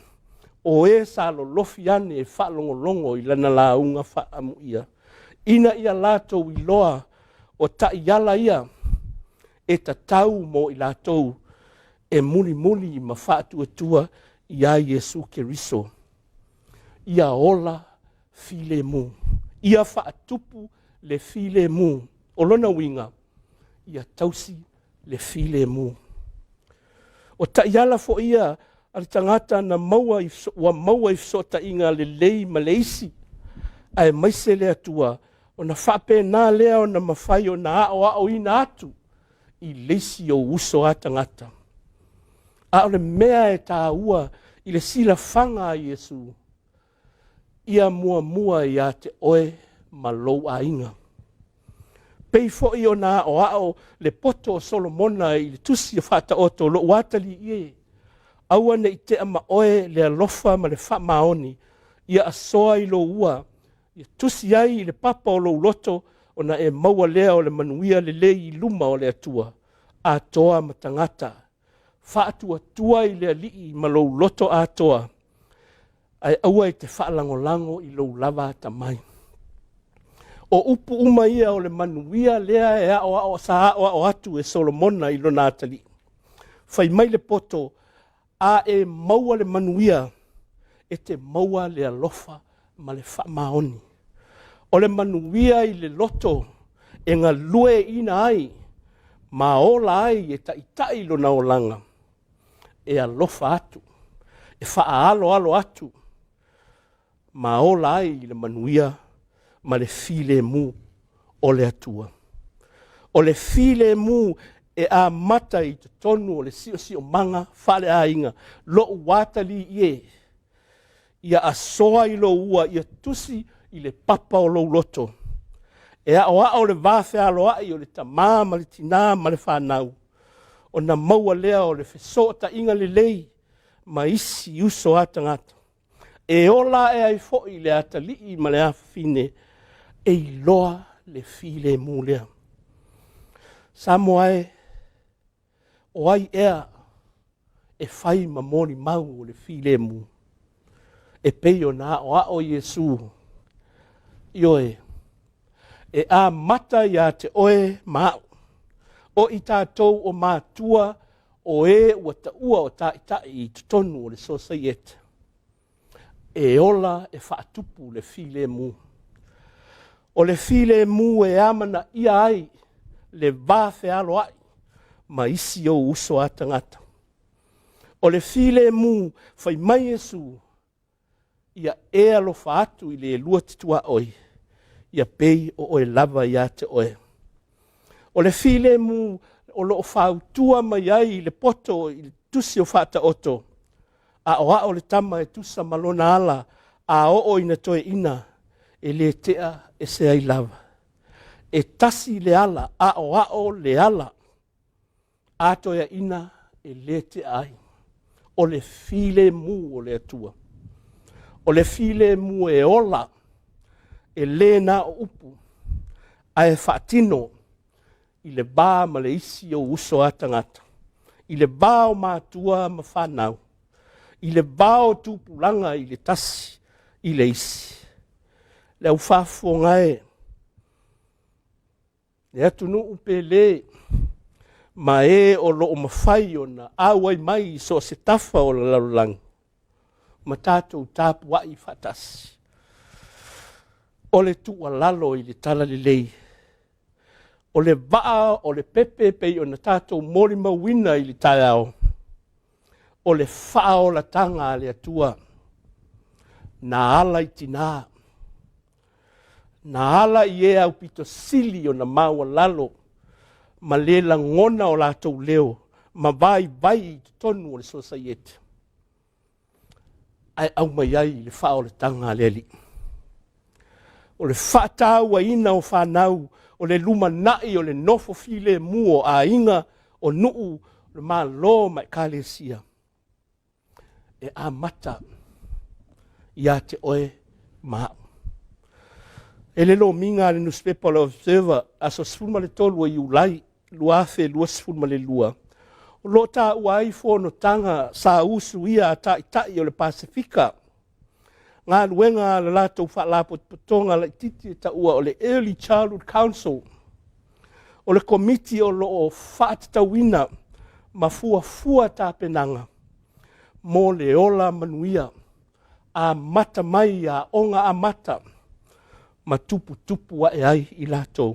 O e sa lo lofiane e whalongolongo i lana launga whaamu ia. Ina ia lato i loa o ta iala ia. E ta tau mo i latou e muli i mawhātua tua i a Yesu Keriso. Ia ola file mu. Ia whaatupu le file mu. O lona winga, ia tausi le file mu. O ta iala fo ia ali tangata na maua i fsota inga le lei ma le isi. Ai maise le atua, o na whape nā lea o na mawhai o na ao ina atu. I leisi o uso a tangata. A o le mea e tā ua i le sila whanga a Yesu. Ia mua i a te oe ma lou a inga. Pei fo i o nā o ao le poto o Solomona i le tusi a whata oto lo watali ie. Aua ne i te ama oe le alofa ma le whamaoni. Ia asoa i lo ua. Ia tusi ai i le papa o lo loto o na e maua lea o le manuia le lei i luma o le atua. A toa matangata. Whaatua tua i le alii ma lou loto a toa. Ai aua i te whaalangolango i lou lava tamai. O upu uma ia o le manuia lea e o sa o atu e Solomona i lona atali. Whai mai le poto a e maua le manuia e te maua le alofa ma le whamaoni. O le manuia i le loto e ngā lue ina ai, ma ola ai e taitai lona o langa. E alofa atu, e whaalo atu, ma ola ai i le manuia ma le file mu o le atua. O le file mu e a mata i te tonu o le sio manga whale a inga, lo watali ie. Ia asoa i lo ua, ia tusi i le papa o lo loto. E a o le vafe aloa i o le tamā ma le tina ma le whanau. O na maua lea o le whesota inga le lei ma isi uso a tangata. E ola e ai fo i le atalii ma le awhine e i loa le file mu lea. Samoa e o ai ea e whai ma moni mau o le file mu. E peio na o Yesu. Ioe. E a mata ia te oe mau. O i tātou o mātua o e ua taua o tai I tonu o le society. E ola e whaatupu le file mu. O le file mu e amana ia ai le vāwhe alo ai ma isi o uso a tangata. O le file mu whai mai Yesu ia e alo whaatu I le lua titua oi. Ia pei o oe lava ia te oe. O le file mu o lo whautua mai ai le poto I le tusi o whata oto. A o le tama e tusa malona ala a o ina toe ina e le tea e se ai lava. E tasi le ala a o le ala a toe ina e le tea ai. O le file mu o le atua. O le file mu e ola e le na o upu a e whaatino I le bā ma le isi o uso a tangata. I le bā o mātua ma whanau. I le bā o tūpulanga I le tasi I le isi. Le au whaafonga e. Le atu nu upe le ma e o lo o mawhai o na awai mai so se tafa o la larulangi. Ma tātou tāpu wa I whatasi. O le tua lalo I le tala le lei. O le vaa o le pepe pei o na tātou mori mawina I le taiao. O le wha o la tanga le atua. Na ala I tina. Na ala I e au pito sili o na maua lalo. Ma le la ngona o lātou leo. Ma vai I tonu o le society. Ai au mai ai le wha o le tanga le ali. O le wha tāua ina o whanau. O le luma nai o le nofo file muo a inga o nuu le maa lo mai kalesia. E a mata ia te oe maa. E le lo minga le newspaper observer aso sfulma le tolu o iulai luafe lua sfulma le lua. O lo ta uai fono tanga sa usu ia a tai o le Pasifika. Ngā luenga le lātou whalapo potonga le titi ta ua o le Early Childhood Council. O le komiti o lo o whaatatawina ma fua tā penanga. Mō le ola manuia a mata mai a onga a mata ma tupu wa e ai I lātou.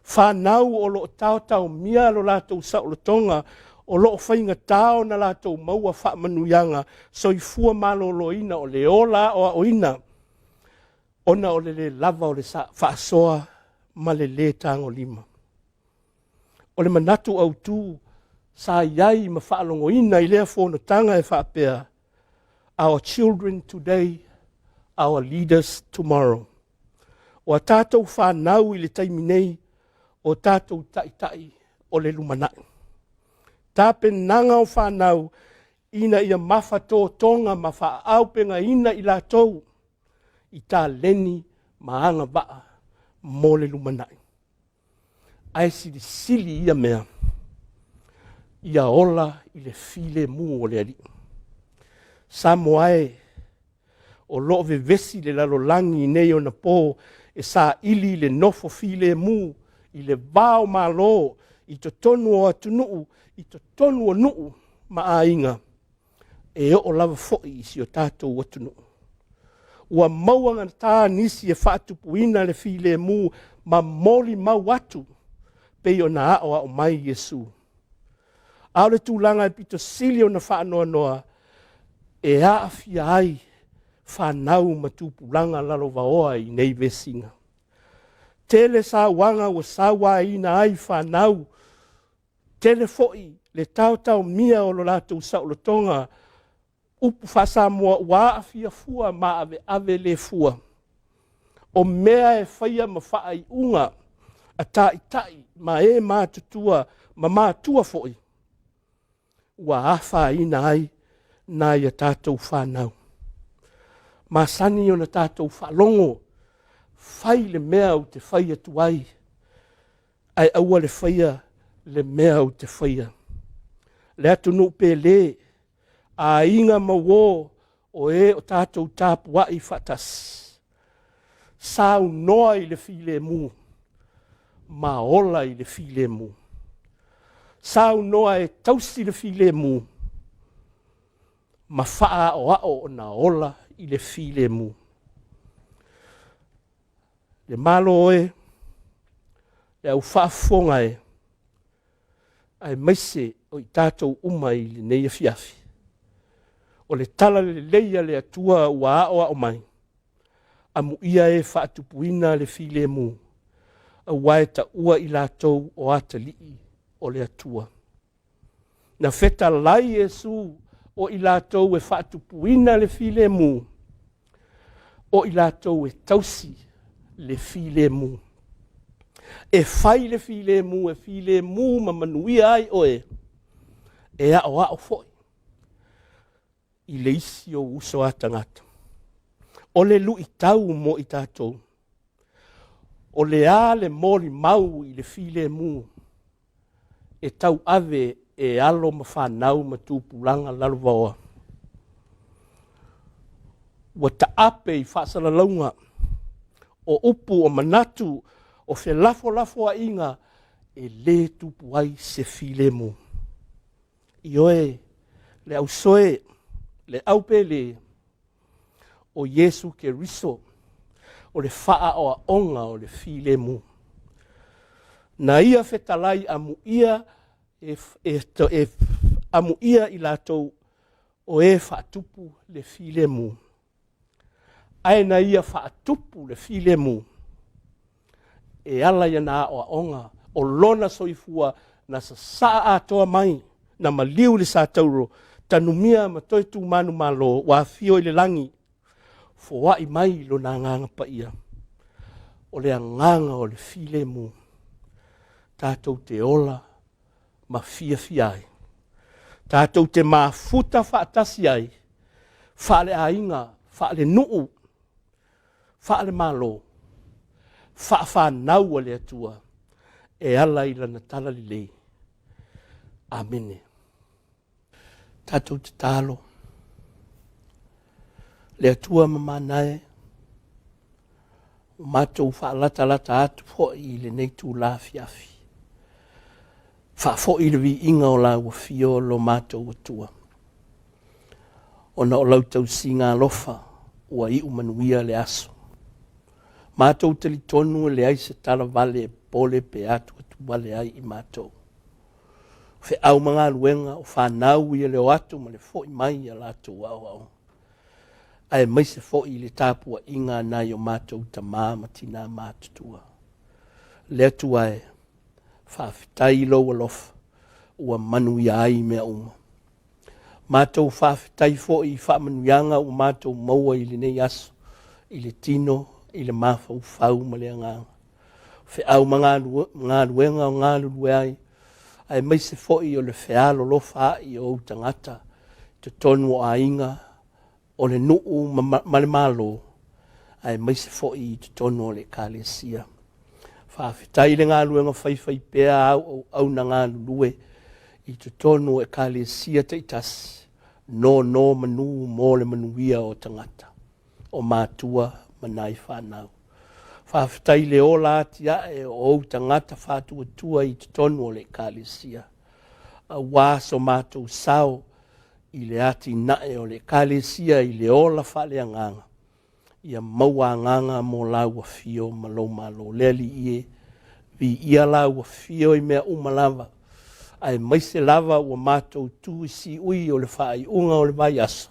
Whanau o lo tau mia lo lātou saulotonga o lo whainga tau na lātou maua whaamanuianga so I fua malolo ina o le ola o oina. Ona o le lava o le whaasoa ma le tango lima. O le manatu au tū sa iai ma whaalongo ina I lea whono tanga e whaapea. Our children today, our leaders tomorrow. O a tātou whanau I le taiminei o tātou tai o le lumanai. Tāpe nanga o whanau ina ia mawhato tonga ma whaaupenga ina I lātou I tā leni maanga waa mō le lumanai. Ai sili ia mea. Ia ola I le file mu o le ari. Samoa o loo vesi le lalolangi nei o na pō e sa ili le nofo file mu I le vāo malo I to tonu o atunuu I to tonu o nuu ma a inga. E o lava foi si o tātou atunuu. Ua mauanga tā nisi e whaatupuina le file mu ma moli mau atu pe o na aoa o mai Yesu. Ao le tūlanga E pito sili o na whaanoa noa e aafia ai whanau ma tūpulanga lalo vaoa I nei vesinga. Tele sa wanga o sawa ina ai whanau tele foi le tau mia o lo lātou saulotonga upu whasamoa wa afia fua ma ave le fua. O mea e whaia ma whaai unga a tai ma e mātutua ma mātua foi. Wa awha ina ai na ia tātou whanau. Ma sani o na tātou whalongo whai le mea o te whaia tuai. Ai aua le whaia le mea o te whaia. Le atu no pe le a inga mawo o e o tātou tāpua I whatas. Sau noa I le file mu. Ma ola I le file mu. Sau noa e tausi le file mu. Ma faa o ao na ola i le file mu. Le malo e, le au whaafonga e, ai maise o i tātou umai le nei Afiafi. O le tala le leia le atua ua aoa o mai. Amu ia e whaatupuina le file mu. A wae ta ua i lātou o ata lii o le atua. Na feta lai e su o i lātou e whaatupuina le file mu. O i lātou e tausi le file mu. E fai le file mu ma manuia ai oe. E a o foi. I le isi o uso atangata. O le lu i tau mo i tātou. O le a le mori mau i le file mu. E tau ave e alo ma whanau ma tūpulanga lalwaoa. Wa ta ape i whaasala launga. O upu o manatu o fe lafo a inga e le tupu ai se file mu. I oe le au soe, le au pele o Yesu ke riso o le faa o a onga o le file mu. Na ia fetalai amu ia amu ia i latou o e whaatupu le file mu. Ai na ia whaatupu le file mu. E ala ia na o a onga o lona soifua na sa saa atoa mai na maliu le sa tauro tanumia ma toi tu manu malo wa fio i le langi fo wa i mai lo na nganga pa ia. O le nganga o le file mu. Tātou te ola ma fia ai. Tātou te mafuta whaatasi ai. Whaale ainga, whaale nuu, whaale malo, whaafānau le atua. E ala i lana tala li lei. Amene. Tātou te tālo. Le atua mamanae. Mātou whaalata atu fo i le nei tū la Afiafi. Whaafo i le vi inga o la ua fio lo mātou atua. Ona o lautau singa lofa ua i umanuia le aso. Mātou tali tonu le ai se tala vale e pole pe atu atu wale ai i mātou. Fe au mga luenga o whanau i le o atu ma le fo i mai a lātou au. Ai mai se fo i le tāpua inga nai o mātou ta māma tina mātutua. Le atua e whawhitai loa lofa ua manu i ai mea uma. Mātou whawhitai fo i whamanuianga o mātou maua i le nei aso, i le tino, i le mawhau whau ma le anganga. Fe au ngā luenga o ngā lulue ai, ai mai se fo i o le whealo lofa i o tangata, te tonu o ainga, o le nuu ma le malo, ai mai se fo i te tonu o le kālesia. Whawhitai le ngā luenga whaiwhai pēa au na ngā lulue, i te tonu e kālesia te itasi, no manu mō le manuia o tangata, o mātua manai whanau. Whawhitai le ola atia e o tangata whātua tua i te tonu o le kālesia. A wāso mātou sao, i le ati nae o le kālesia i le ola whale anganga. Ia maua anganga mō laua fio malo malo. Leli ie, vi ia laua fio i mea umalava. Ai maise lava ua mātou tu si ui o le whaai unga o le vai asa.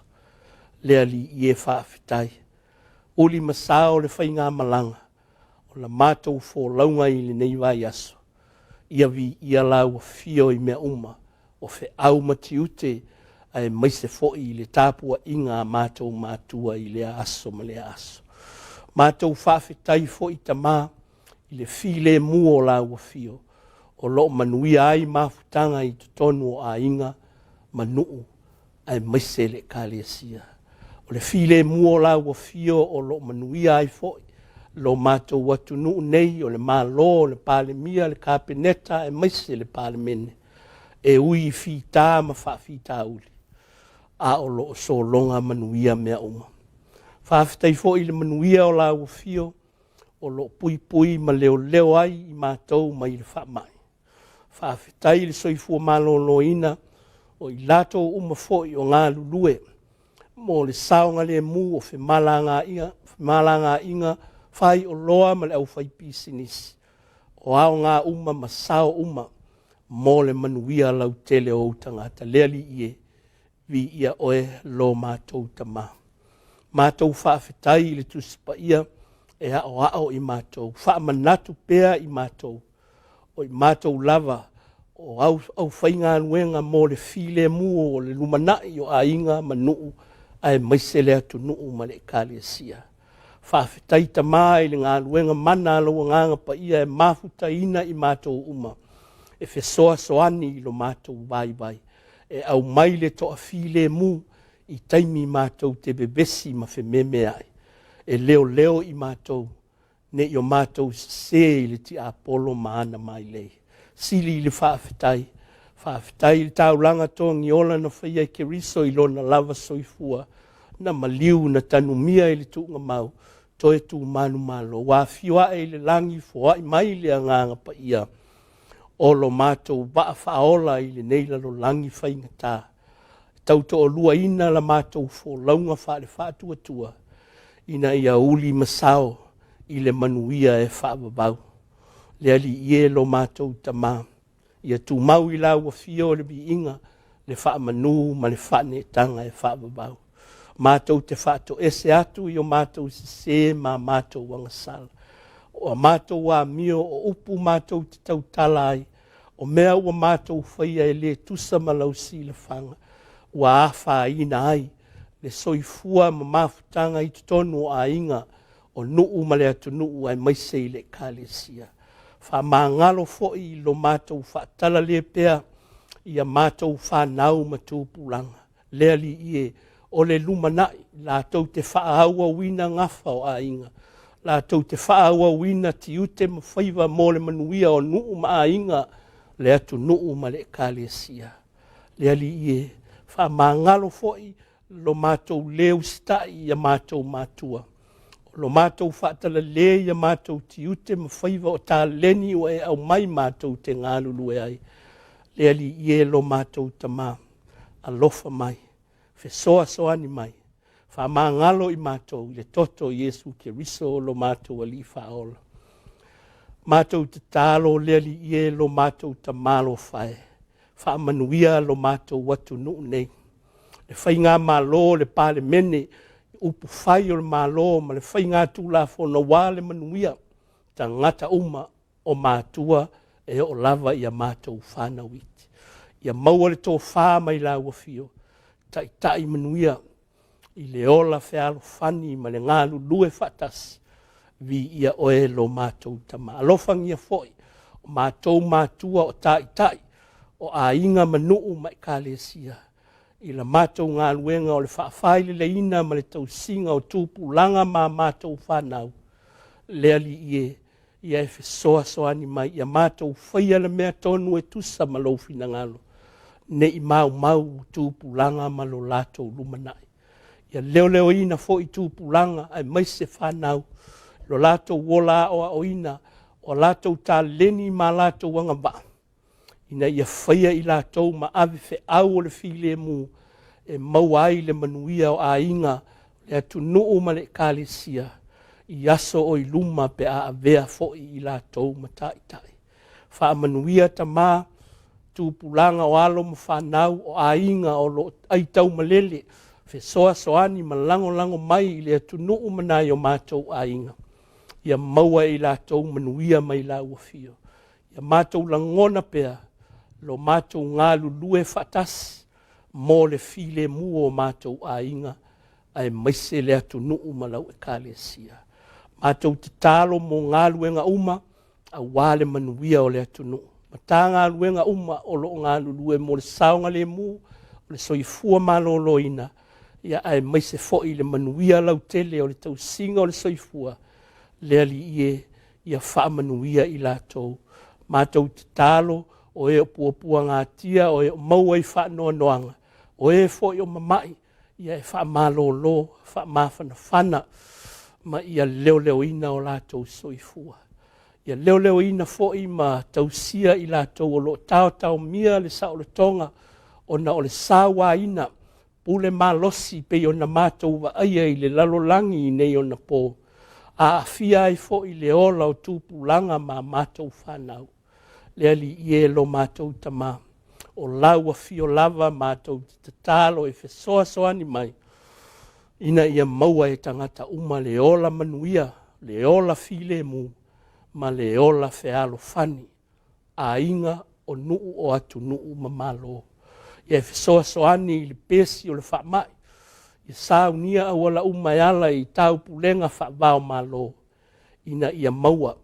Leli ie whaafitai. Uli masao le whainga malanga. O la mātou fō launga i le nei vai asa. Ia vi ia laua fio i mea uma. O fe au matiute ai maise fo'i le tāpua inga mātou mātua i le aso ma le aso. Mātou whawhitai fo'i tamā i le file mua o la ua fio. O lo manuia ai mafutanga i te tonu o a inga manuu ai maise le kālesia. O le file mua o la ua fio o lo manuia ai fo'i. Lo mātou watu nuu nei o le mālo, le pāle mia, le kāpeneta ai maise le pāle mene. E ui fita ma whawhita uli. A o lo so longa manuia mea uma. Whawhitai fo i le manuia o la ua fio, o lo pui ma leo ai i mātou ma i le whamai. whaafetai le soifua maloloina o i lato uma fo'i o ngā lulue mo le saonga le mu o malanga inga whai o loa ma le au whai pisinisi o ao ngā uma ma sao uma mo le manuia lau tele o tangata lea li ie vi ia oe lo mātou tama. Mātou whaafetai le tusipa ia e ao i mātou. Whaamanatu pēa i mātou. O i mātou lava o au whainga nuenga mo le file mu o le lumanai o a inga manuu ai maise le atu nuu ma le kalesia. Whaafetai tama i le ngā nuenga mana alo nganga pa ia e mafuta ina i mātou uma. E fesoa soani i lo mātou vai. E au mai le toa file mu i taimi mātou te bebesi ma fe meme ai. E leo i mātou, ne i o mātou se i le ti apolo maana mai lei. Sili i le whaafetai le taulanga tongi ola na whaia i ke riso i lona lava soifua, na maliu na tanumia i le tuunga mau, toe tu manu malo. Wa fiwa e le langi fua i mai le anganga pa ia. O lo mātou waa whaola i le neila lo langi whaingata. Tauto o lua ina la mātou fo launga whaare whātua ina ia uli masao i le manuia e whaababau. Le ali ie lo mātou tama. Ia tu mau i lau a fio le bi inga le whaamanu ma le whaane tanga e whaababau. Mātou te whaato ese atu i o mātou se ma mātou wangasala. O a mātou wa mio o upu mātou te tautala ai. O mea ua mātou whaia e le tusa malau si le whanga. Ua awha ina ai. Le soifua ma mafutanga i tutonu a inga. O nuu ma le atu nuu ai maise i le kalesia. Wha mangalo fo'i i lo mātou whaatala le pea. Ia mātou whanau ma tūpulanga. Lea li ie o le lumanai. La tau te whaaua wina ngafa o a inga. La tau te whaaua wina ti ute ma whaiva mo le manuia o nuu ma a inga. Le atu nuu ma le kalesia. Lea li ie. Wha mangalo fo'i lo mātou leo stai ia mātou mātua. Lo mātou whaatala le ia mātou ti ute ma whaiva o tā leni o e au mai mātou te ngālulu e ai. Lea li ie lo mātou tama. Alofa mai. Fesoa soani mai. Wha mangalo i mātou le toto Yesu ke riso lo mātou ali whaola. Mātou te tālo lea li ie lo mātou tamalo whae. Wha manuia lo mātou watu nuu nei. Le whainga malo le pāle mene upu whai o le malo ma le whainga tūla whona wā le manuia. Ta ngata uma o mātua e o lava ia mātou whana witi. Ia maua le tō whā mai la wafio. Tai manuia i le ola whealo whani ma le ngālu lue whatasi. Vi ia oe lo mātou tama. Alofangia foi o mātou mātua o tai. O a inga manuu mai kalesia. I la mātou ngā luenga o le whaafai le ina ma le tausinga o tūpulanga ma mātou whanau. Lea li ie, ia e fesoa soani mai, ia mātou whaia le mea tonu e tusa ma lo fina ngalo. Ne i mau tūpulanga ma lo lātou lumanai. Ia leo ina fo i tūpulanga ai maise whanau. Lo lātou wola o ina, o lātou tā leni ma lātou wanga ba. Ina ia whaia i lātou ma ave fe au o le file mu e mauai le manuia o a inga le atu nuu ma le kalesia i aso o i luma pe a avea fo'i i lātou ma tai. Wha manuia ta mā tūpulanga o alo ma whanau o a inga o lo aitau malele fe soa soani ma lango mai i le atu nuu manai o mātou a inga. Ia maua i lātou manuia mai la uafio. Ia mātou langona pea lo mātou ngā lulue whatasi, mō le file mu o mātou a inga, ai maise le atu nuu malau e kalesia. Mātou te tālo mō ngā luenga uma, a wāle manuia o le atu nuu. Ma tā ngā luenga uma o lo ngā lulue mō le saonga le mu, o le soifua malolo ina, ia ai maise fo'i le manuia lau tele o le tausinga o le soifua, lea li ie, ia wha manuia i lātou. Mātou te tālo, o e pua ngā tia, o e maua i wha noanga, o e fo i o mamai, ia e wha malolo, wha mawhana whana, ma ia leo ina o lātou soifua. Ia leo ina fo'i ma tausia i lātou o lo tau mia le sa o le tonga ona o le sawa ina pule malosi pe ona mātou wa aia i le lalolangi nei ona po. A afia i fo'i le ola o tūpulanga ma mātou whanau. Le ali ie lo mātou tama. O lau a fio lava mātou te tālo e fesoa soani mai. Ina ia maua e tangata uma le ola manuia, le ola file mu, ma le ola fealo fani. A inga o nuu o atu nuu mamalo. Ia e fesoa soani i le pesi o le whamai. Ia saunia a wala umayala i tau pulenga whavao malo. Ina ia maua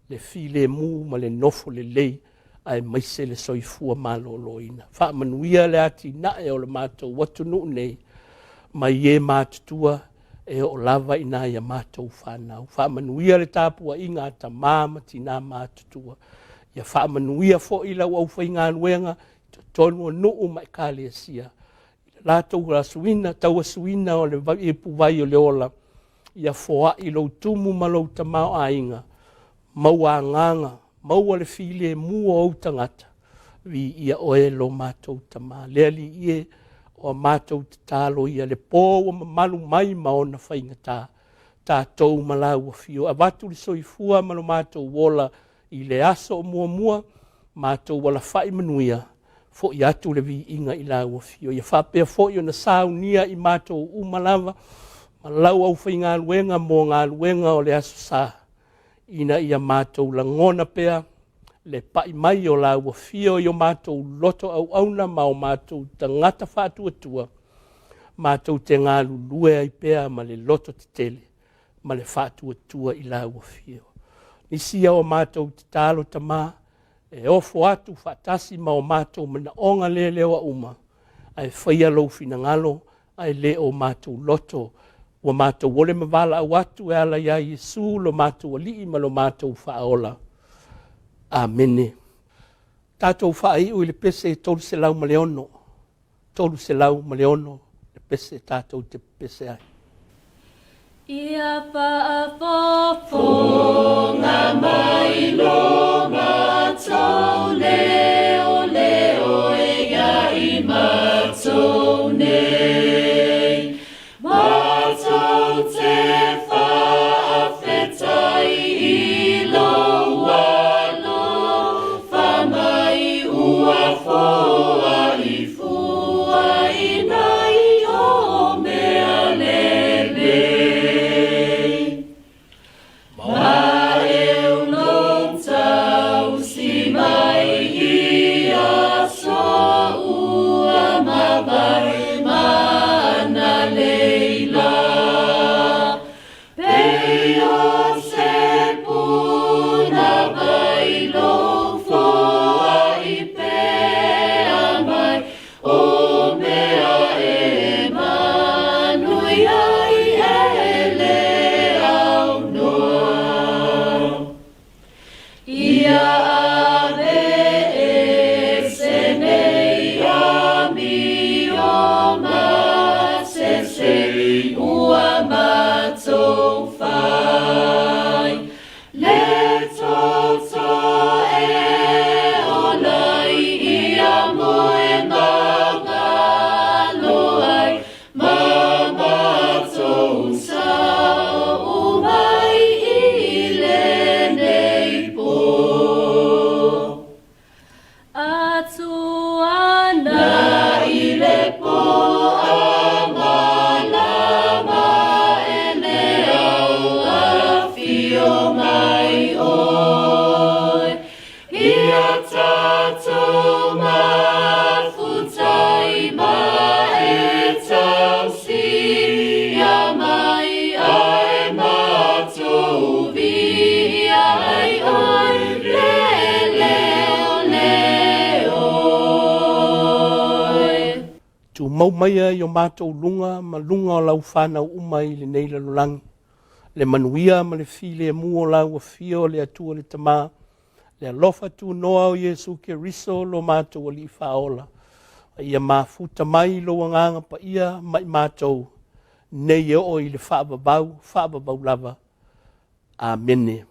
le file mu ma le nofo le lei. Ai maise le soifua malolo ina. Whaamanuia le ati nae o le mātou watu nuu nei. Mai e mātutua e o lava ina ia mātou whanau. Whaamanuia le tāpua inga ata māma tina mātutua. Ia whaamanuia fo ila wau whainga anuenga. Tonu o nuu mai kāle sia. Lātou la suina, taua suina o le e puwai o le ola. Ia foa i lau tumu ma lau tamau a inga. Maua nganga. Maua le file mua o tangata. Vi ia oe lo mātou tama. Lea li ie o mātou te tālo ia le pō o malu mai maona whainga tā. Tātou malau a fio. A watu li soifua malo mātou wola i le aso o mua. Mātou wala whai manuia. Fo i atu le vi inga i lau a fio. Ia whapea fo i o na saunia i mātou umalawa. Malau au whainga luenga mō ngā luenga o le aso sā. Ina ia mātou la ngona pea, le pai mai o lau a fio i o mātou loto au auna ma o mātou tangata whātua tua. Mātou te ngā lulue ai pea ma le loto te tele, ma le whātua tua i lau a fio. Nisia o mātou te tālo tamā, e ofo atu whātasi ma o mātou mana onga le leo a uma. Ai whaia lau fina ngalo, ai le o mātou loto, wa mātou wole mawala au atu e ala ia Yesu lo mātou ali ma lo mātou whaola. Amene. Tātou whaai ui le pese tolu se lau ma leono. Tolu se lau ma leono. Le pese tātou te pese ai. Ia whaafofo ngā mai lo mātou leo leo e ia i mātou nei. Mātou te whaafetai i lo wano, whamai ua foa i fua i nai o mea lele. Ma eu no tau si mai i aso ua mawai mana leila. Peo se puna bailo foa i pea mai o mea e manui ai e le au noa. Ia ave e se nei a mi o ma se se ua mātou whai. Le toto e olai ia moe mangalo ai ma mātou sa umai i le nei po. Atu ana i le po a malama e le au a fio mai oi. Ia tātou mafutai ma e tausi ia mai ai mātou vi ai oi le oi. Tu mau maia i o mātou lunga, ma lunga o lau whanau umai le nei lalolangi. Le manuia ma le file mu o lau a fio le atua le tamā. Le alofa tu noa o Yesu ke riso lo mātou o li whaola. Ia mafuta mai lo anganga pa ia mai mātou. Nei o i le whaababau lava. Amene.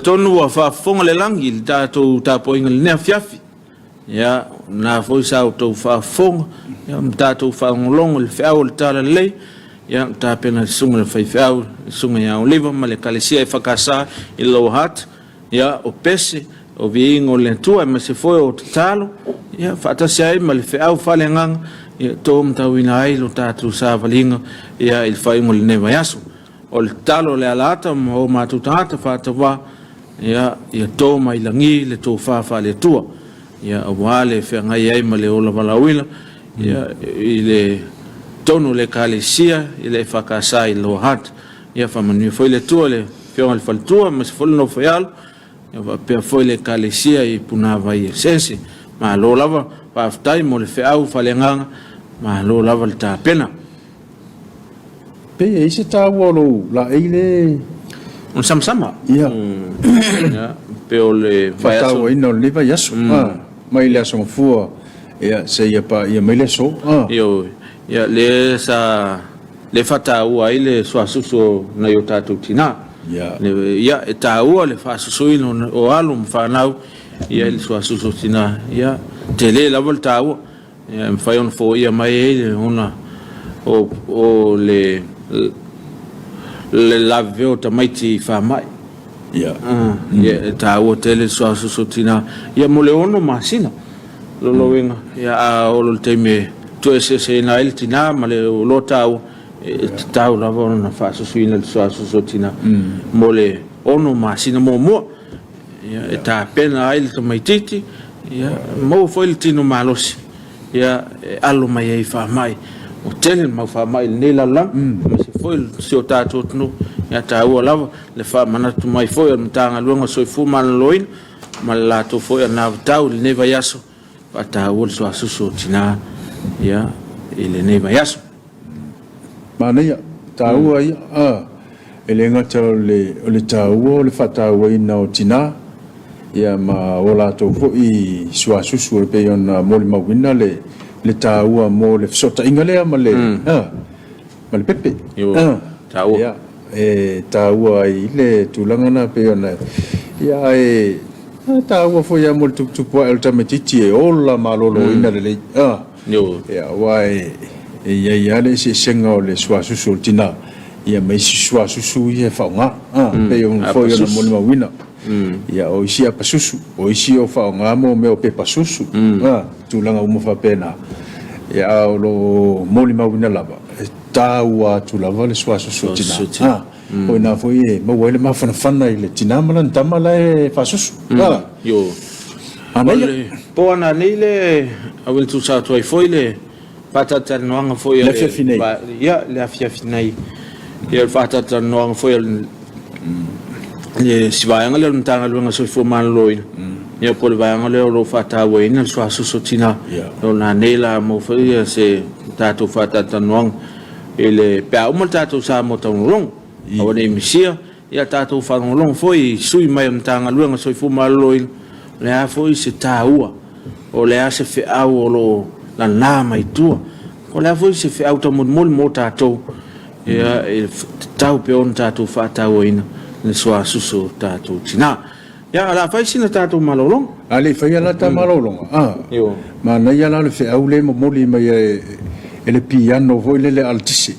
Tonu wa whaafonga le langi le tātou Tapuaiga le nea Afiafi. Ia, nā foi sa tau whaafonga, ia tātou whaangolongo le whiau le tāla lei, ia tāpena le sunga le whaiwhiau, le sunga ia oliva, ma le kalesia e whakasa i loa hat, ia o pese, o viingo le tua, ma se foi o te talo, ia whaatasi ai ma le whiau whale ngang, ia tō mtau ina ai lo tātou sa valinga, ia il whaingo le neva yasu. O le talo le alata, ma o mātou tāta whaatawa, ia tō mai langi le tō whawha le tua. Ia wale whengai ai ma le ola walawila. Ia i le tonu le kalesia, i le whakasa i loa hat. Ia whamanui foi le tua le whionga le whaletua, ma se whale no whaialo. Ia pia foi le kalesia i puna vai e sensi. Ma lo lava, whaftai mo le whiau whalenganga, ma lo lava le tāpena. Pe e se tā walo la eile Un sama. Ia. Ia, pe o le whātau o ina o le vai aso. Mai le aso ngafua. Ia, se ia pa, ia mai le so. Ia le sa le fataua i le suasusu na yo tātou tina. Ia e tāua le whaasusuino o alu mwhanau ia le suasusu tina. Ia te le lava le tāua. Ia mwhai ona fo ia mai e le hona o le lave o tamaiti whamai. Ia tāua te le suasusu tina. Ia mo le ono masina. Lolowenga. Ia a olo le teime tu se na el tina ma le lo tāua. Tau lava ona whaasusuina le suasusu tina. Mo le ono masina mo. Ia e tā pena ai le tamaititi. Ia mo foi le tino malosi. Ia alo mai ei whamai. O tele mau whamai le nela lang. Ma se foi le sio tātou tunu. Ia tāua lava le whamanatu mai foi al mtanga luanga soifu malaloina. Ma le lato foi al navtau le neva yaso. Pa tāua le suasusu tina. Ia le neva yaso. Manea tāua ia. Ele ngata o le tāua o le whataua ina o tina. Ia ma o lātou fo i suasusu le pei ona moli mawina le tāua mo le fsota inga lea ma le pepe. Tāua. Ia tāua i le tūlangana pei ona. Ia tāua fo ia mo le tupua el tamatiti e ola malolo ina le lei. Ia wai ia le se senga o le suasusu o tina. Ia mai si suasusu i e whaonga. Pei ona fo i ona moli mawina. Ia o isi apa susu o isi o whaonga mo me o pepa susu tūlanga umofa pena ia o lo moli mawina lava tāua tūlava le suasusu tina o ina foi e maua ele mawhanawhana i le tina malan tamala e whasusu po ana nei le awil tu sa tuai foi le patatanoanga foi le afiafi ia le afiafi nei ia le patatanoanga foi le sivaanga le mtanga luanga soifu maloloina ia po le vaanga le lo fataua ina le suasusu tina lo na nela mo faia se tātou fatatanoanga e le pea uma tātou sa mo taunulong awa nei misia ia tātou whanulong foi sui mai mtanga luanga soifu maloloina le a foi se tāua o le a se whiau o lo la nā mai tua o le a foi se whiau ta mul mo tātou ia tau peon tātou fataua ina le suasusu tātou tina. Ia ala fai sina tātou malolong. Ale fai ala tā malolong. Ma nei ala le whiau le moli mai e le piano voi le altisi.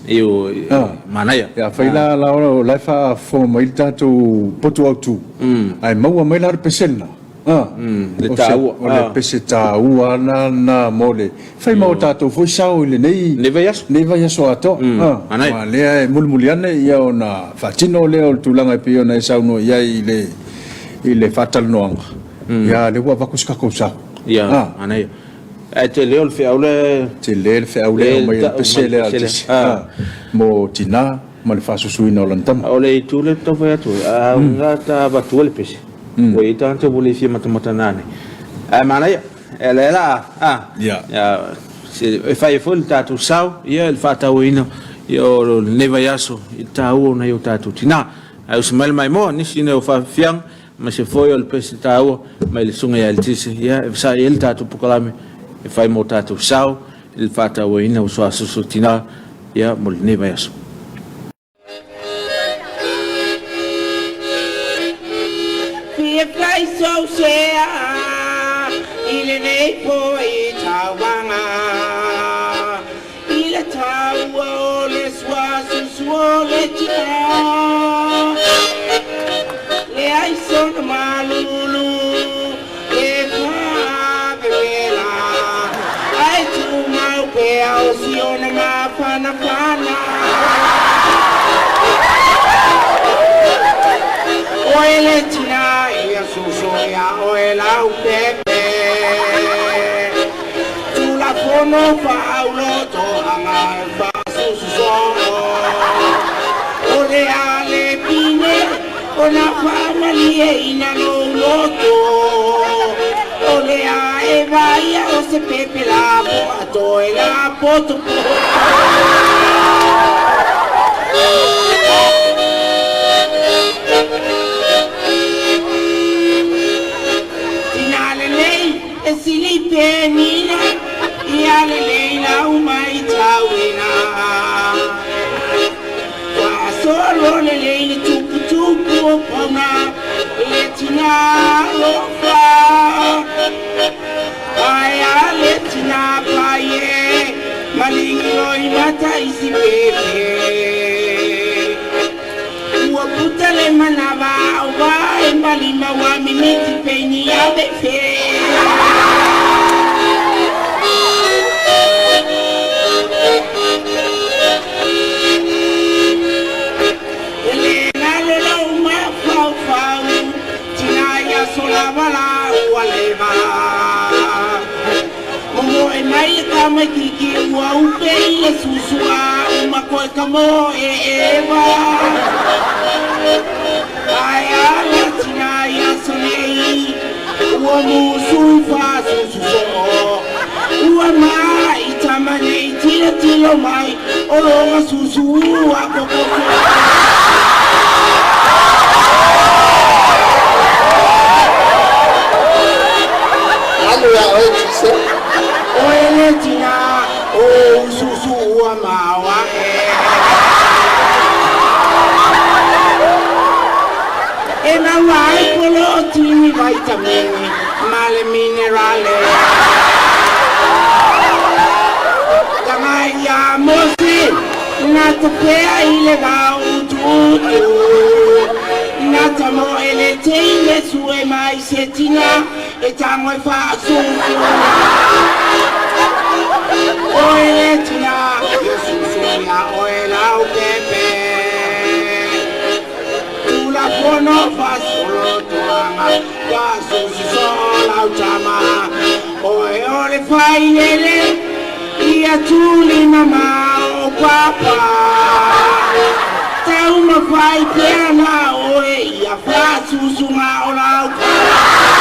Ma nei. Ia fai la lai wha fo mai tātou potu au tū. Ai maua mai la repesena. Le tāua. O le pese tāua na mole. Fai mau tātou foi sao le nei. Neva yaso ato. Ma lea e mulmuliane ia o na whatino lea o tūlanga e pio na e sauno ia i le whatal noanga. Ia le ua wakuskako sao. Ia, anei. E te leo le whiau le... Te leo le whiau le o mai le pese le altisi. Mo tina, ma le whasusuina o lantama. O le i tūle tau whai atu. Nga ta watua le pese. O i tānta wole fia matamata nane. Mana ia, e le la, e whai e fwoi le tātou sau, ia le whātau ina, ia o neva yaso, i tāua na i o tātou tina. Ai usi mai mai moa, nisi ina o whawhiang, ma se fwoi o le pesi tāua, mai le sunga ia le tisi, ia e whasai e le tātou pukalame, e whai mo tātou sau, i le whātau ina o suasusu tina, ia mo le neva yaso. So say ile nei po I tawanga ile tawa le suasusu le tina le ai son malulu le favela ai tu mau pe au siona ma pana oile tina ya oela upepe tu la fono paulo to anga fasuso ole ale pine ona family ina no loto ole a eva ya o se pepe la bo to la poto Penina, ia le leila umai tawina. le le tupu tupu pona le tina lofa aya le tina paye malingiro imata isi pepe wa putale manaba wa embalima wa miniti peni ya befe Kiki wa upele susua umakoi kamo eva aya latina ya sonei wa musufa sususo wa mai itamane tilo mai olonga susu wa koko alo ya oitise Oeletina, oh susu wa mawa Ena vai polo tini vitamini, male minerale Kamaya mosi, natapea ilega ututu Natamo elete ile sue mai setina Etamo e fa susu Oeletina, Yesusuya, oela upepe Tula fono fasolo tuanga Kasususo la uchama Oe ole failele Ia tuli mama o papa Tauma fai pena oe Ia fasusuma o la uchama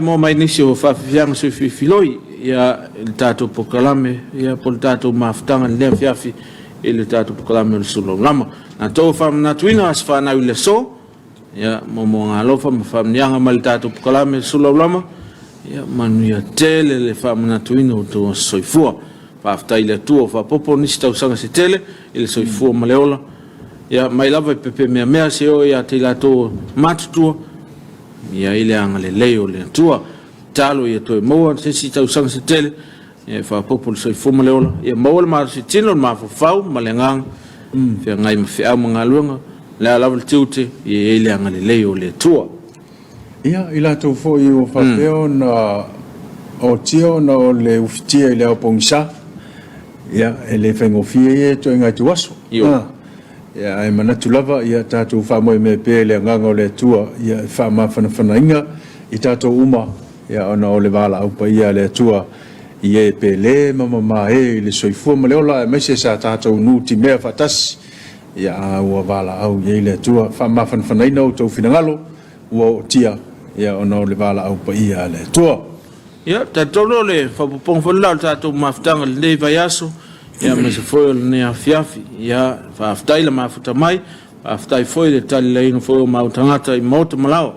Mo mai nisi o whawhianga su whiwhiloi, ia il tatou pokalame ia pol tatou mafutanga le Afiafi il tatou pokalame le Suluaulama na to fam na tuina as fa na ile so ia mo ngalofa fam nyanga mal tatou pokalame le Suluaulama ia manu ia tele le fam na tuina to soifua fa aftai le tuo fa popo ni sta usanga se tele il soifua maleola ia mai lava pepe mea se o ia te lato matutua ia ile anga le leo le tua talo ia to mo se si tau sang se tele e fa popol so fuma leola ia mo ma se tino ma fau malengang fe ngai ma fe anga luanga la level tute ia ile anga le leo le tua ia ila to fo i fa peo na o tio na o le uftia ile o pongsa ia ele fengo fie to ngai tu aso ia e mana tulava ia tatu fa mo me pe le nganga le tua ia fa ma fana inga i tatu uma ia ona o le vala au pa ia le tua ia pe le mama e le soifua ma le ola me se sa tatu nu ti me fatas ia o vala au ia le tua fa ma fana ina o to finangalo o tia ia ona o le vala au pa ia le tua ia tatu le fa pong fo la tatu maftanga le vayaso ia me se foi ne Afiafi ia fa aftai la mafuta mai aftai foi le tali le no foi ma tangata I moto malao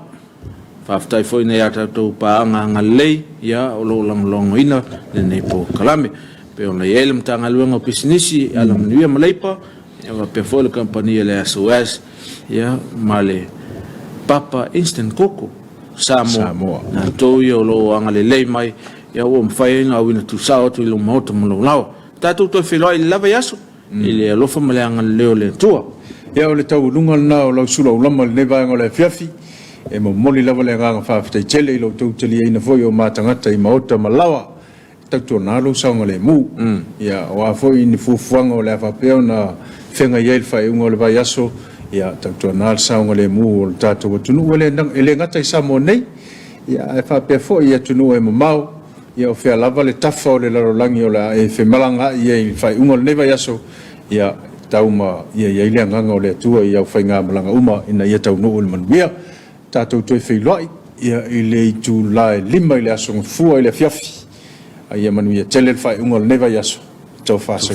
fa aftai foi ne ata to pa anga lei ia o lo long ina le ne po kalame pe ona yelm tanga luenga business ala mnia maleipa ia pe foi le compagnie le SOS ia male papa instant coco Samoa na to yo lo anga le lei mai ia o mfai na wina tu sao tu lo moto malao tatu to filo I lava yaso ile lo fa maleanga leo le tua ia o le tau lunga na o lo Suluaulama le va ngole Afiafi e mo moli lava le nga fa ftai tele lo tu tele ina foi o matangata I maota malawa tatu na lo sa ngole mu ia o foi ni fufuanga o le fa peo na fenga yel fa ngole va yaso ia tatu na sa ngole mu o tatu tunu wele ndang ele ngata I Samoa nei ia fa pe foi ia tunu e mau ia o fea lava le tafa o le larolangi o la e fe malanga ia I fai unga le neva yaso ia tauma ia ile nganga o le atua ia o fai ngā malanga uma ina ia tau nuu le manuia tātou toi fei loi ia I le itu lae lima I le aso ngafua I le Afiafi ia manuia tele le fai unga le neva yaso tau fasa